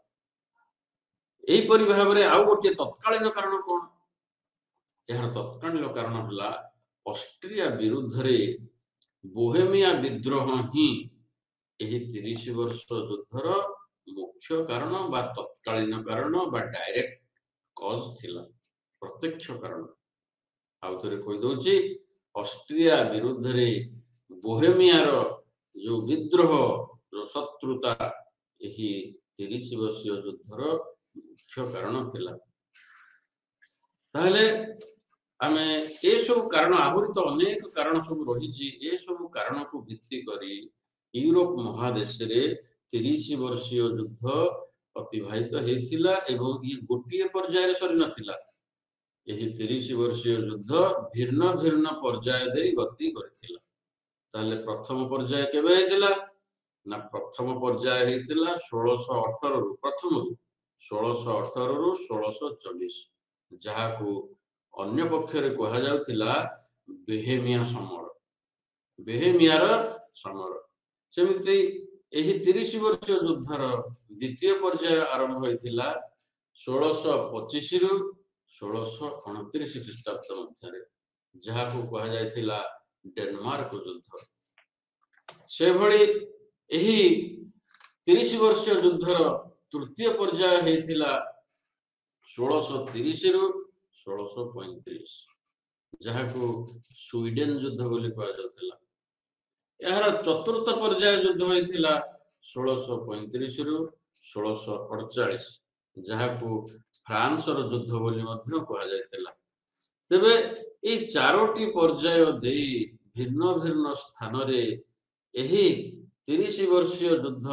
ଏହିପରି ଭାବରେ ଆଉ ଗୋଟିଏ ତତ୍କାଳୀନ କାରଣ କଣ? ଏହାର ତତ୍କାଳୀନ କାରଣ ହେଲା ଅଷ୍ଟ୍ରିଆ ବିରୁଦ୍ଧରେ ବୋହେମିଆ ବିଦ୍ରୋହ ହିଁ ଏହି 30 ବର୍ଷ ଯୁଦ୍ଧର ମୁଖ୍ୟ କାରଣ ବା ତତ୍କାଳୀନ କାରଣ ବା ଡାଇରେକ୍ଟ କଜ ଥିଲା, ପ୍ରତ୍ୟକ୍ଷ କାରଣ। ଆଉ ଥରେ କହିଦଉଛି, ଅଷ୍ଟ୍ରିଆ ବିରୁଦ୍ଧରେ ବୋହେମିଆର ଯୋଉ ବିଦ୍ରୋହ, ଯୋଉ ଶତ୍ରୁତା, ଏହି 30 ବର୍ଷୀୟ ଯୁଦ୍ଧର ମୁଖ୍ୟ କାରଣ ଥିଲା। ତାହେଲେ ଆମେ ଏସବୁ କାରଣ, ଆହୁରି ତ ଅନେକ କାରଣ ସବୁ ରହିଛି, ଏସବୁ କାରଣକୁ ଭିତ୍ତି କରି ୟୁରୋପ ମହାଦେଶରେ 30 ବର୍ଷୀୟ ଯୁଦ୍ଧ ଅତିବାହିତ ହେଇଥିଲା ଏବଂ ଇଏ ଗୋଟିଏ ପର୍ଯ୍ୟାୟରେ ସରି ନଥିଲା। ଏହି 30 ବର୍ଷୀୟ ଯୁଦ୍ଧ ଭିନ୍ନ ଭିନ୍ନ ପର୍ଯ୍ୟାୟ ଦେଇ ଗତି କରିଥିଲା। ତାହେଲେ ପ୍ରଥମ ପର୍ଯ୍ୟାୟ କେବେ ହେଇଥିଲା ନା ପ୍ରଥମ ପର୍ଯ୍ୟାୟ ହେଇଥିଲା 1618ରୁ, ପ୍ରଥମରୁ 1618ରୁ 1624, ଯାହାକୁ ଅନ୍ୟ ପକ୍ଷରେ କୁହାଯାଉଥିଲା ବୋହେମିଆ ସମର, ବୋହେମିଆର ସମର। ସେମିତି ଏହି 30 ବର୍ଷୀୟ ଯୁଦ୍ଧର ଦ୍ୱିତୀୟ ପର୍ଯ୍ୟାୟ ଆରମ୍ଭ ହୋଇଥିଲା 1625ରୁ 1629 ଖ୍ରୀଷ୍ଟାବ୍ଦ ମଧ୍ୟରେ, ଯାହାକୁ କୁହାଯାଇଥିଲା ଡେନମାର୍କ ଯୁଦ୍ଧ। ସେଭଳି ଏହି 30 ବର୍ଷୀୟ ଯୁଦ୍ଧର ତୃତୀୟ ପର୍ଯ୍ୟାୟ ହେଇଥିଲା 1630ରୁ 1635, ଯାହାକୁ ସ୍ୱିଡେନ ଯୁଦ୍ଧ ବୋଲି କୁହାଯାଉଥିଲା। ଏହାର ଚତୁର୍ଥ ପର୍ଯ୍ୟାୟ ଯୁଦ୍ଧ ହୋଇଥିଲା 1635ରୁ 1648, ଯାହାକୁ ଫ୍ରାନ୍ସର ଯୁଦ୍ଧ ବୋଲି ମଧ୍ୟ କୁହାଯାଇଥିଲା। ତେବେ এই ଚାରୋଟି ପର୍ଯ୍ୟାୟ ଦେଇ ଭିନ୍ନ ଭିନ୍ନ ସ୍ଥାନରେ ଏହି 30 ବର୍ଷୀୟ ଯୁଦ୍ଧ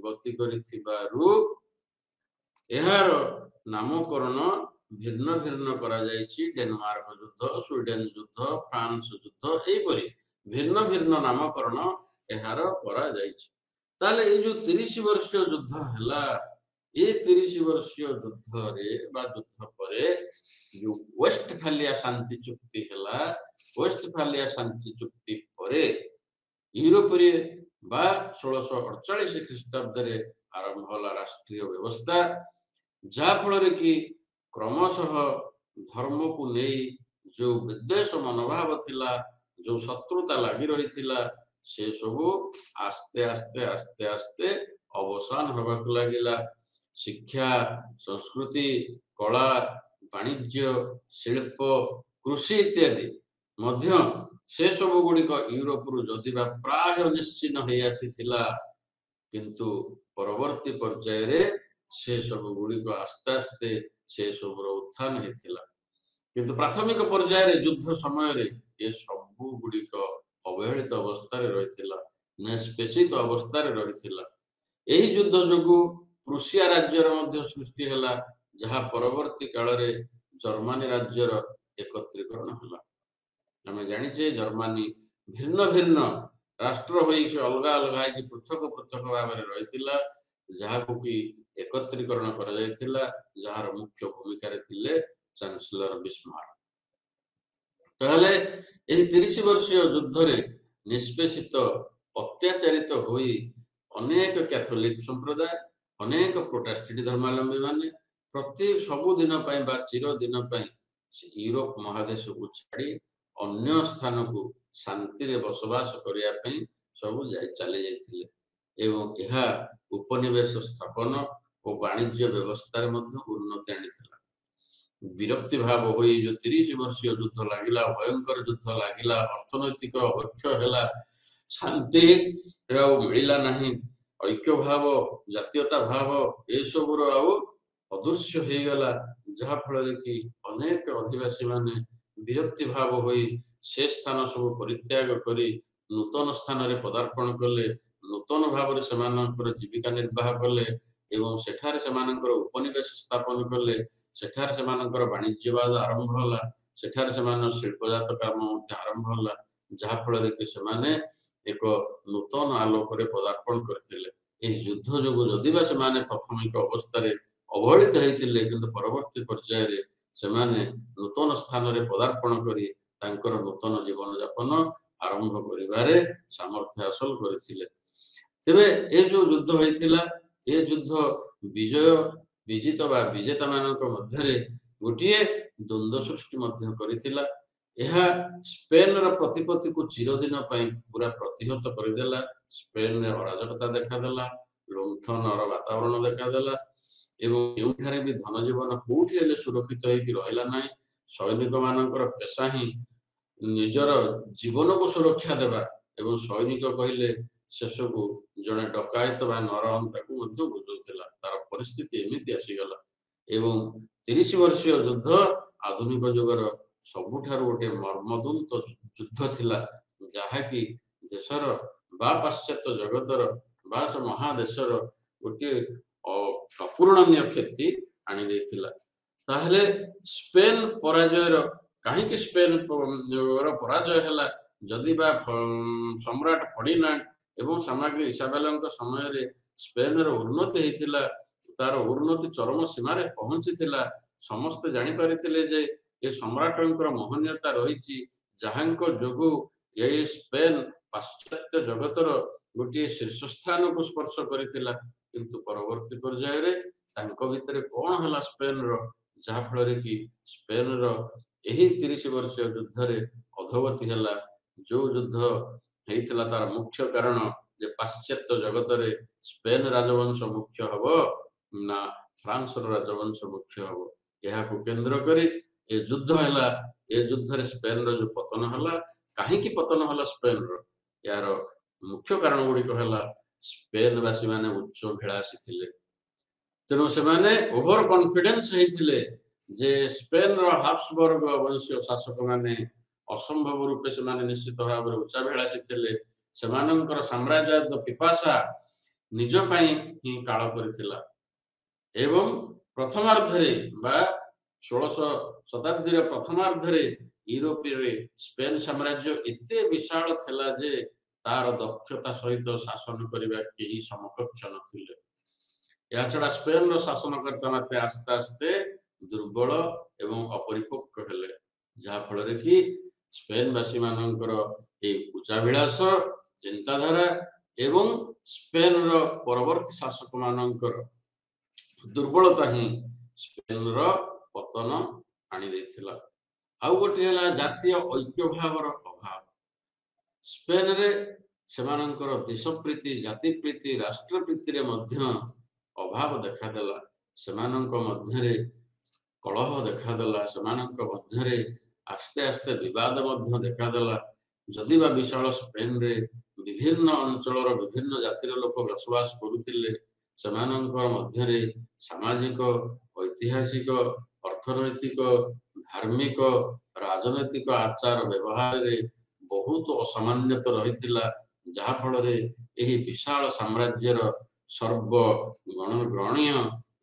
ଗତି କରିଥିବାରୁ ଏହାର ନାମକରଣ ଭିନ୍ନ ଭିନ୍ନ କରାଯାଇଛି। ଡେନମାର୍କ ଯୁଦ୍ଧ, ସ୍ୱିଡେନ ଯୁଦ୍ଧ, ଫ୍ରାନ୍ସ ଯୁଦ୍ଧ, ଏହିପରି ଭିନ୍ନ ଭିନ୍ନ ନାମକରଣ ଏହାର କରାଯାଇଛି। ତାହେଲେ ଏଇ ଯୋଉ 30 ବର୍ଷୀୟ ଯୁଦ୍ଧ ହେଲା, ଏ 30 ବର୍ଷୀୟ ଯୁଦ୍ଧରେ ବା ଯୁଦ୍ଧ ପରେ ଯୋଉ ୱେଷ୍ଟଫାଲିଆ ଶାନ୍ତି ଚୁକ୍ତି ହେଲା, ୱେଷ୍ଟଫାଲିଆ ଶାନ୍ତି ଚୁକ୍ତି ପରେ ୟୁରୋପରେ ବା 1648 ଖ୍ରୀଷ୍ଟାବ୍ଦରେ ଆରମ୍ଭ ହେଲା ରାଷ୍ଟ୍ରୀୟ ବ୍ୟବସ୍ଥା, ଯାହା ଫଳରେ କି କ୍ରମଶଃ ଧର୍ମକୁ ନେଇ ଯୋଉ ବିଦ୍ୱେଷ ମନୋଭାବ ଥିଲା, ଯୋଉ ଶତ୍ରୁତା ଲାଗି ରହିଥିଲା, ସେ ସବୁ ଆସ୍ତେ ଆସ୍ତେ ଆସ୍ତେ ଆସ୍ତେ ଅବସାନ ହେବାକୁ ଲାଗିଲା। ଶିକ୍ଷା, ସଂସ୍କୃତି, କଳା, ବାଣିଜ୍ୟ, ଶିଳ୍ପ, କୃଷି ଇତ୍ୟାଦି ମଧ୍ୟ ସେ ସବୁ ଗୁଡିକ ୟୁରୋପରୁ ଯଦିବା ପ୍ରାୟ ନିଶ୍ଚିହ୍ନ ହେଇ ଆସିଥିଲା, କିନ୍ତୁ ପରବର୍ତ୍ତୀ ପର୍ଯ୍ୟାୟରେ ସେ ସବୁ ଗୁଡିକ ଆସ୍ତେ ଆସ୍ତେ ସେ ସବୁର ଉତ୍ଥାନ ହେଇଥିଲା। କିନ୍ତୁ ପ୍ରାଥମିକ ପର୍ଯ୍ୟାୟରେ ଯୁଦ୍ଧ ସମୟରେ ଏ ସବୁ ଗୁଡିକ ଅବହେଳିତ ଅବସ୍ଥାରେ ରହିଥିଲା, ନିଷ୍ପେଷିତ ଅବସ୍ଥାରେ ରହିଥିଲା। ଏହି ଯୁଦ୍ଧ ଯୋଗୁଁ ପ୍ରୁସିଆ ରାଜ୍ୟର ମଧ୍ୟ ସୃଷ୍ଟି ହେଲା, ଯାହା ପରବର୍ତ୍ତୀ କାଳରେ ଜର୍ମାନୀ ରାଜ୍ୟର ଏକତ୍ରୀକରଣ ହେଲା। ଆମେ ଜାଣିଛେ ଜର୍ମାନୀ ଭିନ୍ନ ଭିନ୍ନ ରାଷ୍ଟ୍ର ହୋଇକି ଅଲଗା ଅଲଗା ହେଇକି ପୃଥକ ପୃଥକ ଭାବରେ ରହିଥିଲା, ଯାହାକୁ କି ଏକତ୍ରୀକରଣ କରାଯାଇଥିଲା, ଯାହାର ମୁଖ୍ୟ ଭୂମିକାରେ ଥିଲେ ଚାନ୍ସେଲର ବିସ୍ମାର୍କ। ତାହେଲେ ଏହି 30 ବର୍ଷୀୟ ଯୁଦ୍ଧରେ ନିଷ୍ପେଷିତ, ଅତ୍ୟାଚାରିତ ହୋଇ ଅନେକ କ୍ୟାଥୋଲିକ ସମ୍ପ୍ରଦାୟ, ଅନେକ ପ୍ରୋଟେଷ୍ଟାଣ୍ଟ ଧର୍ମାବଲମ୍ବୀ ମାନେ ପ୍ରତି ସବୁଦିନ ପାଇଁ ବା ଚିରଦିନ ପାଇଁ ୟୁରୋପ ମହାଦେଶକୁ ଛାଡ଼ି ଅନ୍ୟ ସ୍ଥାନକୁ ଶାନ୍ତିରେ ବସବାସ କରିବା ପାଇଁ ସବୁ ଚାଲି ଯାଇଥିଲେ। एवं यह उपनिवेश स्थापन और वाणिज्य व्यवस्था उन्नति आनीथिला। विरक्ति भाव हो जो 30 वर्षीय युद्ध लगिला, भयंकर युद्ध लगिला, अर्थनैतिक अवक्षय हैला, शांति मिलला नहीं, ऐक्य भाव जातीयता भाव ए सबुर अदृश्य हो गला, जहा फल कि अनेक अधिवासी माने विरक्ति भाव हो से स्थान सब परित्याग करी नूतन स्थान रे पदार्पण कले, नूतन भाव से जीविका निर्वाह कले एवं सेठारे सेमानंकर उपनिवेश स्थापन कले, सेठारे सेमानंकर वाणिज्यवाद आरंभ होला, सेठारे सेमान शिल्पजात काम आरंभ होला, जहा फल कि सेमाने एक नूतन आलोक रे पदार्पण करथिले। ए युद्ध जोगु जदिबा सेमाने प्राथमिक अवस्था रे अवहेलित होइतिले, किंतु परवर्ती पर्याय रे सेमाने नूतन स्थान रे पदार्पण करी तांकर नूतन जीवन यापन आरंभ करिबारे सामर्थ्य हासिल करथिले। तेबे ए जो युद्ध होइतिला, ए युद्ध विजय विजित बा विजेता मानक मध्यरे गोटिए द्वंद्व सृष्टि मध्य करितिला। यह स्पेन र प्रतिपत्ति को चिरदिन पूरा प्रतिहत करदेला। स्पेन रे अराजकता देखादेला, लुंठन वातावरण देखादेला एवं एउठारे भी धन जीवन कोठी हेले सुरक्षित होइकि रहिला नाही। सैनिक मानकर पेशा ही निजर जीवन को सुरक्षा देवा एवं सैनिक कहले शेषकु जने डकायत बा नरहंता को मध्य बुझुथिला। तार परिस्थिति एमिति आसीगला एवं 30 वर्षीय युद्ध आधुनिक युगर सबुठार गोटे मर्मदुंत युद्ध थिला, जहा कि देशर बा पाश्चात्य जगतर बा महादेशर गोटे अपूरणीय क्षति आनी देथिला। ताहले स्पेन पराजयर कहीं स्पेन पराजय हैला, जदि बा सम्राट फर्डिनांड एवं सामग्री इसाबेला समय रे स्पेन रो उन्नति हेतिला, तार उन्नति चरम सीमा रे पहुंचीथिला। समस्त जानि परिथिले जे ए सम्राटंकर महनीयता रहिछि, जहांको जोगु ए स्पेन पाश्चात्य जगतर गोटे शीर्ष स्थान को स्पर्श करिथिला। किंतु परवर्ती पर्याय रे तांको भितरे कोन हला स्पेन रो, जहा फल रे कि स्पेन रो एही 30 वर्षीय युद्ध रे अधोगति हला। जो युद्ध हेतिला तार मुख्य कारण जे पाश्चात्य जगत रे स्पेन राजवंश मुख्य हबो ना फ्रांस रो राजवंश मुख्य हबो, यहा को केंद्र करी ए युद्ध हला। ए युद्ध रे स्पेन रो जो पतन हला, काहे कि पतन हला स्पेन रो, यार मुख्य कारण गुडी को हला स्पेन वासी माने उच्च भिलासी थिले। तेणु से माने ओवर कॉन्फिडेंस हेतिले जे स्पेन रो हाब्सबर्ग वंशीय शासक माने असंभव रूपे से माने निश्चित भाव रे उच्च भिलासी थिले। सेमानंकर साम्राज्यवाद पिपासा निज पई ही काळ करथिला एवं प्रथमार्धरे बा 1600 शताब्दी रे प्रथमार्धरे यूरोप रे स्पेन साम्राज्य एते विशाल थिला जे तार दक्षता सहित शासन करिबा केही समकक्ष नथिले। या छडा स्पेन रो शासनकर्ता माते आस्ते आस्ते दुर्बल एवं अपरिपक्व हेले, जहा फल रे कि स्पेन वासी मानकर ए उच्चाभिलाष चिंताधारा एवं स्पेन रो परवर्ती शासक मानकर दुर्बलता ही स्पेन रो पतन आनी देथिला। आउ गोटे हला जातीय ऐक्य भावर अभाव। स्पेन रे सेमानंकर देशप्रीति, जाति प्रीति, राष्ट्र प्रीति रे मध्य अभाव देखादेला। सेमानंक मध्यरे कलह देखादेला, सेमानंक मध्यरे आस्ते आस्ते विवाद मध्य देखादेला। जदि बा विशाल स्पेन रे विभिन्न अंचलर विभिन्न जातिर लोक बसवास करुथिले, सेमानंकर मध्यरे सामाजिक, ऐतिहासिक, अर्थनैतिक, धार्मिक, राजनैतिक आचार व्यवहार रे बहुत असामान्यता रहिथिला, जहा फल रे एही विशाल साम्राज्यर सर्व गणग्रणीय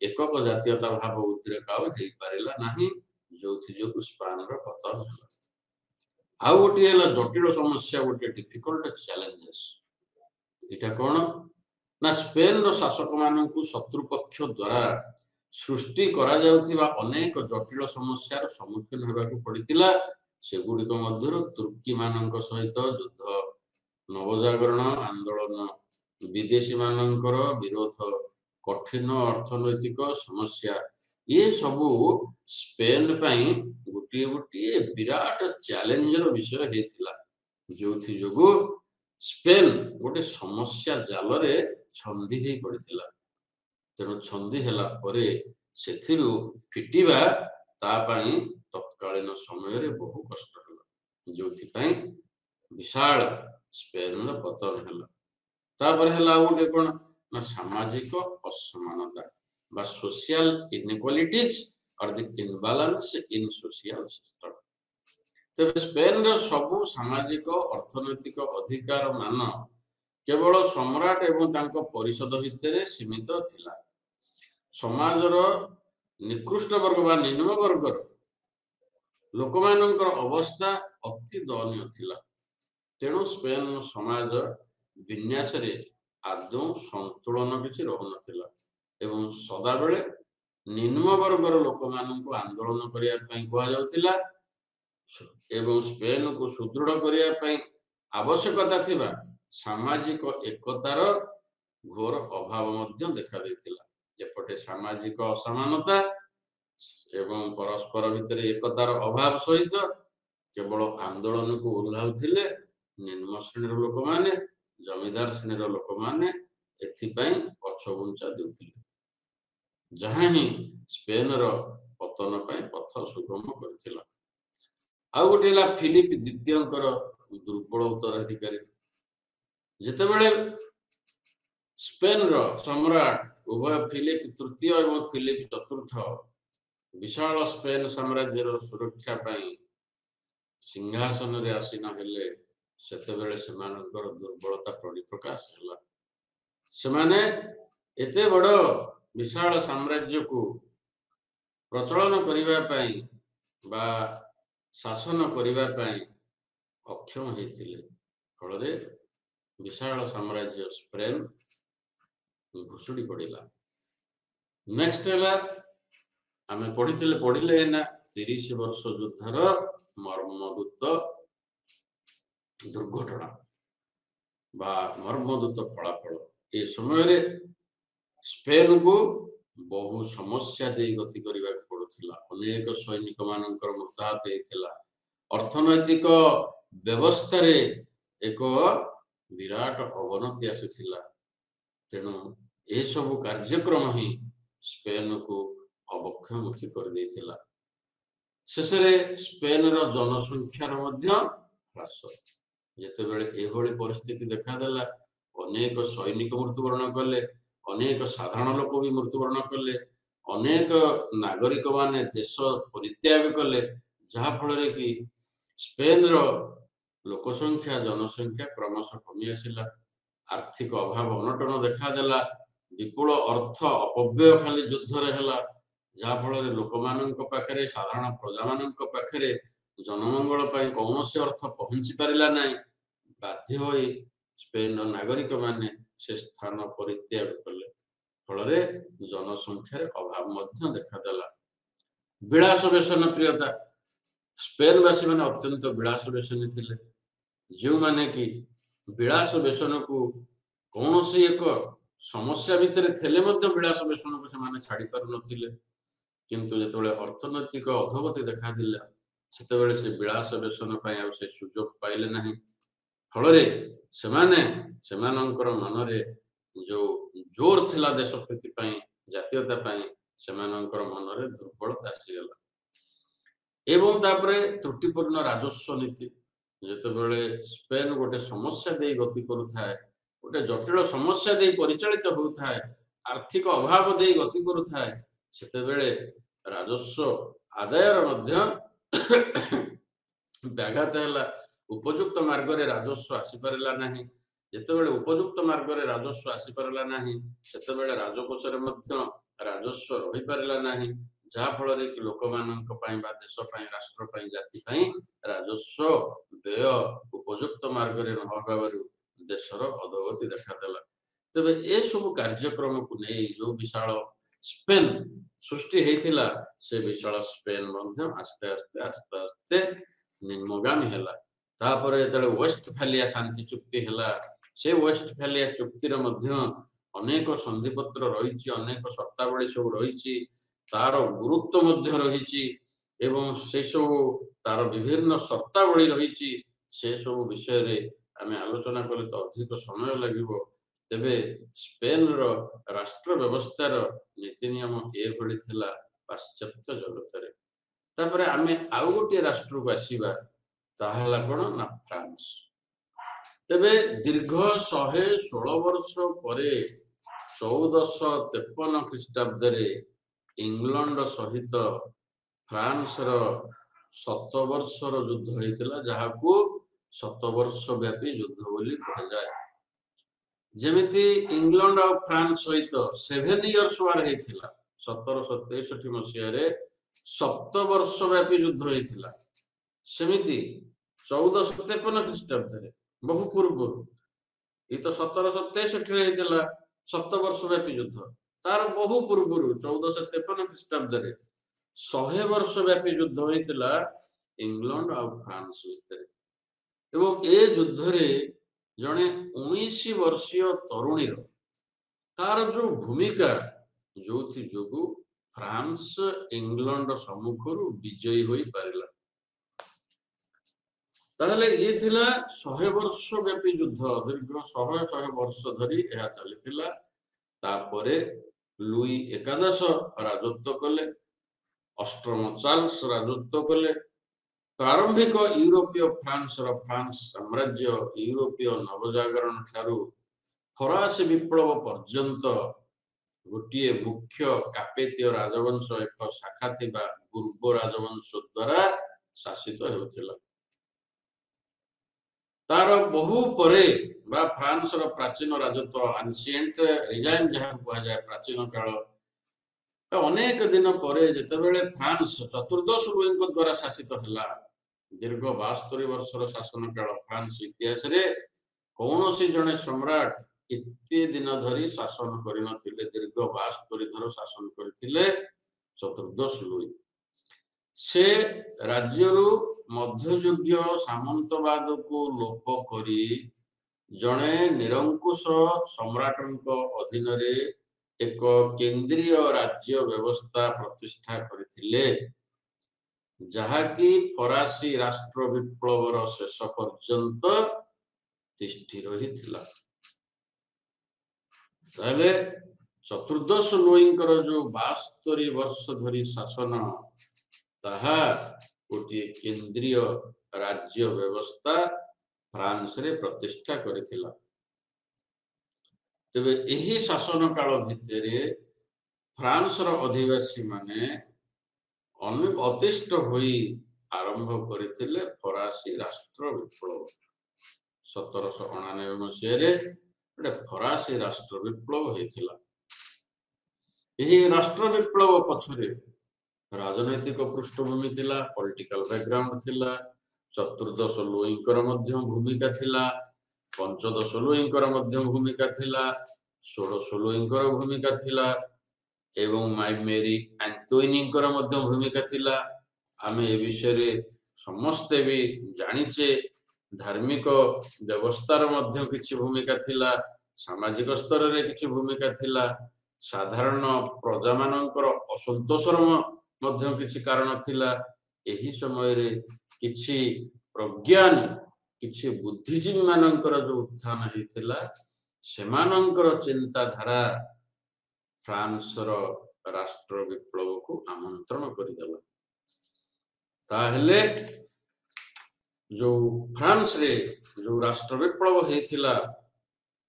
एकक जातीयता भाव उद्रेक हेई पारिला नाही, जोथि जो स्पेन रो पतन होला। आउ गोटे हला जटिल समस्या, गोटे डिफिकल्ट चैलेंजेस। इटा कोन ना स्पेन रो शासक मानकु शत्रुपक्ष द्वारा सृष्टि करा जाउथिबा अनेक जटिल समस्यार सम्मुखीन हेबाकु पड़ितिला। सेगुडी को मध्यरु तुर्की मानक सहित युद्ध, नवजागरण आंदोलन, विदेशी मानकर विरोध, कठिन अर्थनैतिक समस्या, ये सबु स्पेन पई गोटे गोटे विराट चैलेंजर विषय हेतिला, जोथि जोगु स्पेन गोटे समस्या जाल रे ଛନ୍ଦି ହେଇ ପଡ଼ିଥିଲା। ତେଣୁ ଛନ୍ଦି ହେଲା ପରେ ସେଥିରୁ ଫିଟିବା ତା ପାଇଁ ତତ୍କାଳୀନ ସମୟରେ ବହୁ କଷ୍ଟ ହେଲା, ଯୋଉଥିପାଇଁ ବିଶାଳ ସ୍ପେନର ପତନ ହେଲା। ତାପରେ ହେଲା ଆଉ ଗୋଟେ କଣ ନା ସାମାଜିକ ଅସମାନତା ବା social inequalities or the imbalance in social system। ତେବେ ସ୍ପେନର ସବୁ ସାମାଜିକ ଅର୍ଥନୈତିକ ଅଧିକାର ମାନ କେବଳ ସମ୍ରାଟ ଏବଂ ତାଙ୍କ ପରିଷଦ ଭିତରେ ସୀମିତ ଥିଲା। ସମାଜର ନିକୃଷ୍ଟ ବର୍ଗ ବା ନିମ୍ନ ବର୍ଗର ଲୋକମାନଙ୍କର ଅବସ୍ଥା ଅତି ଦୟନୀୟ ଥିଲା। ତେଣୁ ସ୍ପେନ ସମାଜ ବିନ୍ୟାସରେ ଆଦୌ ସନ୍ତୁଳନ କିଛି ରହୁନଥିଲା ଏବଂ ସଦାବେଳେ ନିମ୍ନ ବର୍ଗର ଲୋକମାନଙ୍କୁ ଆନ୍ଦୋଳନ କରିବା ପାଇଁ କୁହାଯାଉଥିଲା ଏବଂ ସ୍ପେନକୁ ସୁଦୃଢ଼ କରିବା ପାଇଁ ଆବଶ୍ୟକତା ଥିବା ସାମାଜିକ ଏକତାର ଘୋର ଅଭାବ ମଧ୍ୟ ଦେଖାଦେଇଥିଲା। ଏପଟେ ସାମାଜିକ ଅସମାନତା ଏବଂ ପରସ୍ପର ଭିତରେ ଏକତାର ଅଭାବ ସହିତ କେବଳ ଆନ୍ଦୋଳନକୁ ଓହ୍ଲାଉଥିଲେ ନିମ୍ନ ଶ୍ରେଣୀର ଲୋକମାନେ, ଜମିଦାର ଶ୍ରେଣୀର ଲୋକମାନେ ଏଥିପାଇଁ ପଛଘୁଞ୍ଚା ଦେଉଥିଲେ, ଯାହା ହିଁ ସ୍ପେନର ପତନ ପାଇଁ ପଥ ସୁଗମ କରିଥିଲା। ଆଉ ଗୋଟେ ହେଲା ଫିଲିପ ଦ୍ୱିତୀୟଙ୍କର ଦୁର୍ବଳ ଉତ୍ତରାଧିକାରୀ। ଯେତେବେଳେ ସ୍ପେନର ସମ୍ରାଟ ଉଭୟ ଫିଲିପ ତୃତୀୟ ଏବଂ ଫିଲିପ ଚତୁର୍ଥ ବିଶାଳ ସ୍ପେନ ସାମ୍ରାଜ୍ୟର ସୁରକ୍ଷା ପାଇଁ ସିଂହାସନରେ ଆସୀନ ହେଲେ, ସେତେବେଳେ ସେମାନଙ୍କର ଦୁର୍ବଳତା ପରିପ୍ରକାଶ ହେଲା। ସେମାନେ ଏତେ ବଡ଼ ବିଶାଳ ସାମ୍ରାଜ୍ୟକୁ ପ୍ରଚଳନ କରିବା ପାଇଁ ବା ଶାସନ କରିବା ପାଇଁ ଅକ୍ଷମ ହେଇଥିଲେ। ଫଳରେ ବିଶାଳ ସାମ୍ରାଜ୍ୟ ସ୍ପେନ ଭୁଷୁଡ଼ି ପଡ଼ିଲା। ନେକ୍ସଟ ହେଲା ଆମେ ପଢିଲେ ନା 30 ବର୍ଷ ଯୁଦ୍ଧର ମର୍ମଦୂତ ଦୁର୍ଘଟଣା ବା ମର୍ମଦୂତ ଫଳାଫଳ। ଏ ସମୟରେ ସ୍ପେନକୁ ବହୁ ସମସ୍ୟା ଦେଇ ଗତି କରିବାକୁ ପଡୁଥିଲା। ଅନେକ ସୈନିକ ମାନଙ୍କର ମୃତାହତ ହେଇଥିଲା। ଅର୍ଥନୈତିକ ବ୍ୟବସ୍ଥାରେ ଏକ ବିରାଟ ଅବନତି ଆସିଥିଲା। ତେଣୁ ଏସବୁ କାର୍ଯ୍ୟକ୍ରମ ହିଁ ସ୍ପେନକୁ ଅବକ୍ଷୟମୁଖୀ କରିଦେଇଥିଲା। ଶେଷରେ ସ୍ପେନର ଜନସଂଖ୍ୟାର ମଧ୍ୟ ହ୍ରାସ। ଯେତେବେଳେ ଏଭଳି ପରିସ୍ଥିତି ଦେଖାଦେଲା, ଅନେକ ସୈନିକ ମୃତ୍ୟୁବରଣ କଲେ, ଅନେକ ସାଧାରଣ ଲୋକ ବି ମୃତ୍ୟୁବରଣ କଲେ, ଅନେକ ନାଗରିକ ମାନେ ଦେଶ ପରିତ୍ୟାଗ କଲେ, ଯାହା ଫଳରେ କି ସ୍ପେନର ଲୋକ ସଂଖ୍ୟା ଜନସଂଖ୍ୟା କ୍ରମଶଃ କମି ଆସିଲା। ଆର୍ଥିକ ଅଭାବ ଅନଟନ ଦେଖାଦେଲା। ବିପୁଳ ଅର୍ଥ ଅପବ୍ୟୟ ଖାଲି ଯୁଦ୍ଧରେ ହେଲା, ଯାହା ଫଳରେ ଲୋକମାନଙ୍କ ପାଖରେ, ସାଧାରଣ ପ୍ରଜାମାନଙ୍କ ପାଖରେ ଜନମଙ୍ଗଳ ପାଇଁ କୌଣସି ଅର୍ଥ ପହଞ୍ଚି ପାରିଲା ନାହିଁ। ବାଧ୍ୟ ହୋଇ ସ୍ପେନର ନାଗରିକ ମାନେ ସେ ସ୍ଥାନ ପରିତ୍ୟାଗ କଲେ। ଫଳରେ ଜନସଂଖ୍ୟାରେ ଅଭାବ ମଧ୍ୟ ଦେଖାଦେଲା। ବିଳାସ ବ୍ୟସନ ପ୍ରିୟତା। ସ୍ପେନବାସୀ ମାନେ ଅତ୍ୟନ୍ତ ବିଳାସ ବ୍ୟସନୀ ଥିଲେ, ଯେଉଁମାନେ କି ବିଳାସ ବ୍ୟସନକୁ କୌଣସି ଏକ ସମସ୍ୟା ଭିତରେ ଥିଲେ ମଧ୍ୟ ବିଳାସ ବ୍ୟସନକୁ ସେମାନେ ଛାଡି ପାରୁନଥିଲେ। କିନ୍ତୁ ଯେତେବେଳେ ଅର୍ଥନୈତିକ ଅଧୋଗତି ଦେଖାଦେଲା, ସେତେବେଳେ ସେ ବିଳାସ ବ୍ୟସନ ପାଇଁ ଆଉ ସେ ସୁଯୋଗ ପାଇଲେ ନାହିଁ। ଫଳରେ ସେମାନେ ସେମାନଙ୍କର ମନରେ ଯୋଉ ଜୋର ଥିଲା ଦେଶ ପ୍ରତି ପାଇଁ, ଜାତୀୟତା ପାଇଁ, ସେମାନଙ୍କର ମନରେ ଦୁର୍ବଳତା ଆସିଗଲା। ଏବଂ ତାପରେ ତ୍ରୁଟିପୂର୍ଣ୍ଣ ରାଜସ୍ୱ ନୀତି। ଯେତେବେଳେ ସ୍ପେନ ଗୋଟେ ସମସ୍ୟା ଦେଇ ଗତି କରୁଥାଏ, ଗୋଟେ ଜଟିଳ ସମସ୍ୟା ଦେଇ ପରିଚାଳିତ ହେଉଥାଏ, ଆର୍ଥିକ ଅଭାବ ଦେଇ ଗତି କରୁଥାଏ, ସେତେବେଳେ ରାଜସ୍ୱ ଆଦାୟର ମଧ୍ୟ ବ୍ୟାଘାତ ହେଲା। ଉପଯୁକ୍ତ ମାର୍ଗରେ ରାଜସ୍ୱ ଆସିପାରିଲା ନାହିଁ। ଯେତେବେଳେ ଉପଯୁକ୍ତ ମାର୍ଗରେ ରାଜସ୍ୱ ଆସିପାରିଲା ନାହିଁ, ସେତେବେଳେ ରାଜକୋଷରେ ମଧ୍ୟ ରାଜସ୍ୱ ରହିପାରିଲା ନାହିଁ, ଯାହା ଫଳରେ କି ଲୋକମାନଙ୍କ ପାଇଁ ବା ଦେଶ ପାଇଁ, ରାଷ୍ଟ୍ର ପାଇଁ, ଜାତି ପାଇଁ ରାଜସ୍ୱ ବ୍ୟୟ ଉପଯୁକ୍ତ ମାର୍ଗରେ ନ ହେବାରୁ ଦେଶର ଅଧୋଗତି ଦେଖାଦେଲା। ତେବେ ଏସବୁ କାର୍ଯ୍ୟକ୍ରମକୁ ନେଇ ଯୋଉ ବିଶାଳ ସ୍ପେନ ସୃଷ୍ଟି ହେଇଥିଲା, ସେ ବିଶାଳ ସ୍ପେନ ମଧ୍ୟ ଆସ୍ତେ ଆସ୍ତେ ନିମ୍ନଗାମୀ ହେଲା। ତାପରେ ଯେତେବେଳେ ୱେଷ୍ଟଫାଲିଆ ଶାନ୍ତି ଚୁକ୍ତି ହେଲା, ସେ ୱେଷ୍ଟଫାଲିଆ ଚୁକ୍ତିର ମଧ୍ୟ ଅନେକ ସନ୍ଧିପତ୍ର ରହିଛି, ଅନେକ ସର୍ତ୍ତାବଳୀ ସବୁ ରହିଛି, ତାର ଗୁରୁତ୍ୱ ମଧ୍ୟ ରହିଛି ଏବଂ ସେ ସବୁ ତାର ବିଭିନ୍ନ ସର୍ତ୍ତାବଳୀ ରହିଛି। ସେ ସବୁ ବିଷୟରେ ଆମେ ଆଲୋଚନା କଲେ ତ ଅଧିକ ସମୟ ଲାଗିବ। तेबे स्पेन रो राष्ट्र व्यवस्थार नीति नियम एभଳି थिला पाश्चात्य जगत रे। तापरे आमे आउ गोटे राष्ट्र को आसीबा ताहला कोन ना फ्रांस। तेबे दीर्घ 116 वर्ष परे 1453 ख्रीष्टाब्द रे इंग्लैंड सहित फ्रांस रो 7 वर्ष रो युद्ध होइतिला जहाकू 7 वर्ष व्यापी युद्ध बोली कहा जाए। जेमिति इंग्लैंड और फ्रांस सहित 7 इयर्स वार हेतिला 1763 मसिया रे 7 वर्ष व्यापी युद्ध होइतिला। सेमिति 1453 ख्रीष्टाब्द रे बहु पूर्व ये तो 1763 रे हेतिला 7 वर्ष व्यापी युद्ध तार बहु पूर्व 1453 ख्रीष्टाब्द रे 100 वर्ष व्यापी युद्ध होइतिला इंग्लैंड और फ्रांस भितर। एवं ए युद्ध रे जने 19 वर्षीय तरुणी तार जो भूमिका जो थी जोगु फ्रांस इंग्लैंड सम्मुख विजयी होई पारिला। ताहले ये थिला 100 वर्ष व्यापी युद्ध दीर्घ 100 वर्ष धरी यह चलीथिला। तापरे लुई एकादश राजत्व कले, अष्टम चार्ल्स राजत्व कले। प्रारंभिक यूरोपीय फ्रांस साम्राज्य यूरोपीय नवजागरण ठारू फरासी विप्लव पर्यंत गोटे मुख्य कापेतीय राजवंश एक शाखा थिबा बुर्बो राजवंश द्वारा शासित हेउथिला। तार बहु परे बा फ्रांस रो प्राचीन राजत्व एंशिएंट रिजाइम जहा कहा जाए प्राचीन काल तो अनेक दिन परे जेतेबेले फ्रांस चतुर्दश लुई द्वारा शासित हला दीर्घ 72 वर्षर शासन काल फ्रांस इतिहास रे कौनसी जने सम्राट इत्ते दिन धरी शासन करिनथिले दीर्घ 72 थर शासन करथिले चतुर्दश लुई। से राज्यरु मध्ययुगीय सामंतवाद को लोप करी जने निरंकुश सम्राटक अधीन रे एक केंद्रीय राज्य व्यवस्था प्रतिष्ठा करथिले जहाकी फरासी राष्ट्र विप्लवर शेष पर्यंत तिष्ठि रही थिला। ताले चतुर्दश लुईंकर जो 72 वर्ष धरी शासन ताहा गोटे केंद्रीय राज्य व्यवस्था फ्रांस रे प्रतिष्ठा करथिला। तेबे एही शासन काल भितरे फ्रांस रो अधिवासी माने अतिष्ट होई आरंभ करथिले फरासी राष्ट्र विप्लव। 1799 मसिया रे गोटे फरासी राष्ट्र विप्लव हेतिला। एही राष्ट्र विप्लव पछरे राजनैतिक पृष्ठभूमि थिला, पॉलिटिकल बैकग्राउंड थिला, चतुर्दश लुईंकर मध्य भूमिका थिला, पंचदश लुईंकर मध्य भूमिका थिला, षोडश लुईंकर भूमिका थिला एवं माई मेरी एंटोनिंकर मध्य भूमिका थिला। आमे ए विषय रे समस्त भी जानिचे धार्मिक व्यवस्थार मध्य किछि भूमिका थिला, सामाजिक स्तर रे किछि भूमिका थिला, साधारण प्रजा मानकर असंतोषर मध्य किछि कारण थिला। एही समय रे किछि प्रज्ञान किछि बुद्धिजीवी मानकर जो उत्थान हेतिला सेमानकर चिंताधारा फ्रांस रो राष्ट्र विप्लव को आमंत्रण करिदेला। ताहले जो फ्रांस रे जो राष्ट्र विप्लव हेतिला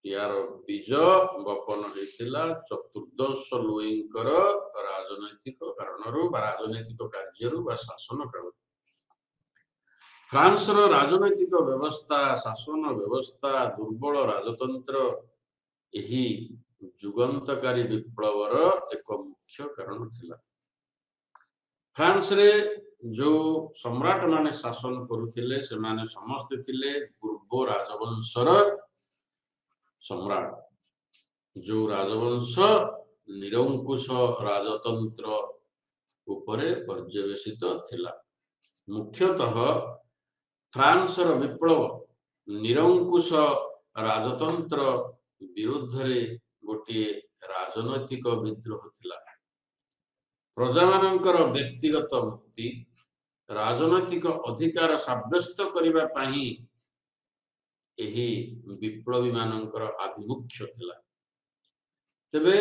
यार बीज बपन हेतिला चतुर्दश लुईंकर राजनैतिक कारणरू बा राजनैतिक कार्यरू बा शासन काल। फ्रांस रो राजनैतिक व्यवस्था शासन व्यवस्था दुर्बल राजतंत्र एही जुगंतकारी विप्लवर एक मुख्य कारण थिला। फ्रांस रे जो सम्राट माने शासन करुथिले से माने समस्त थिले पूर्व राजवंशर सम्राट जो राजवंश निरंकुश राजतंत्र उपरे पर्यवेसित थिला। मुख्यतः फ्रांस रो विप्लव निरंकुश राजतंत्र विरुद्ध रे गोटे राजनैतिक विद्रोह थिला। प्रजा मानकर व्यक्तिगत मुक्ति राजनैतिक अधिकार साब्यस्त करिबा पाही ଏହି ବିପ୍ଳବୀ ମାନଙ୍କର ଆଭିମୁଖ୍ୟ ଥିଲା। ତେବେ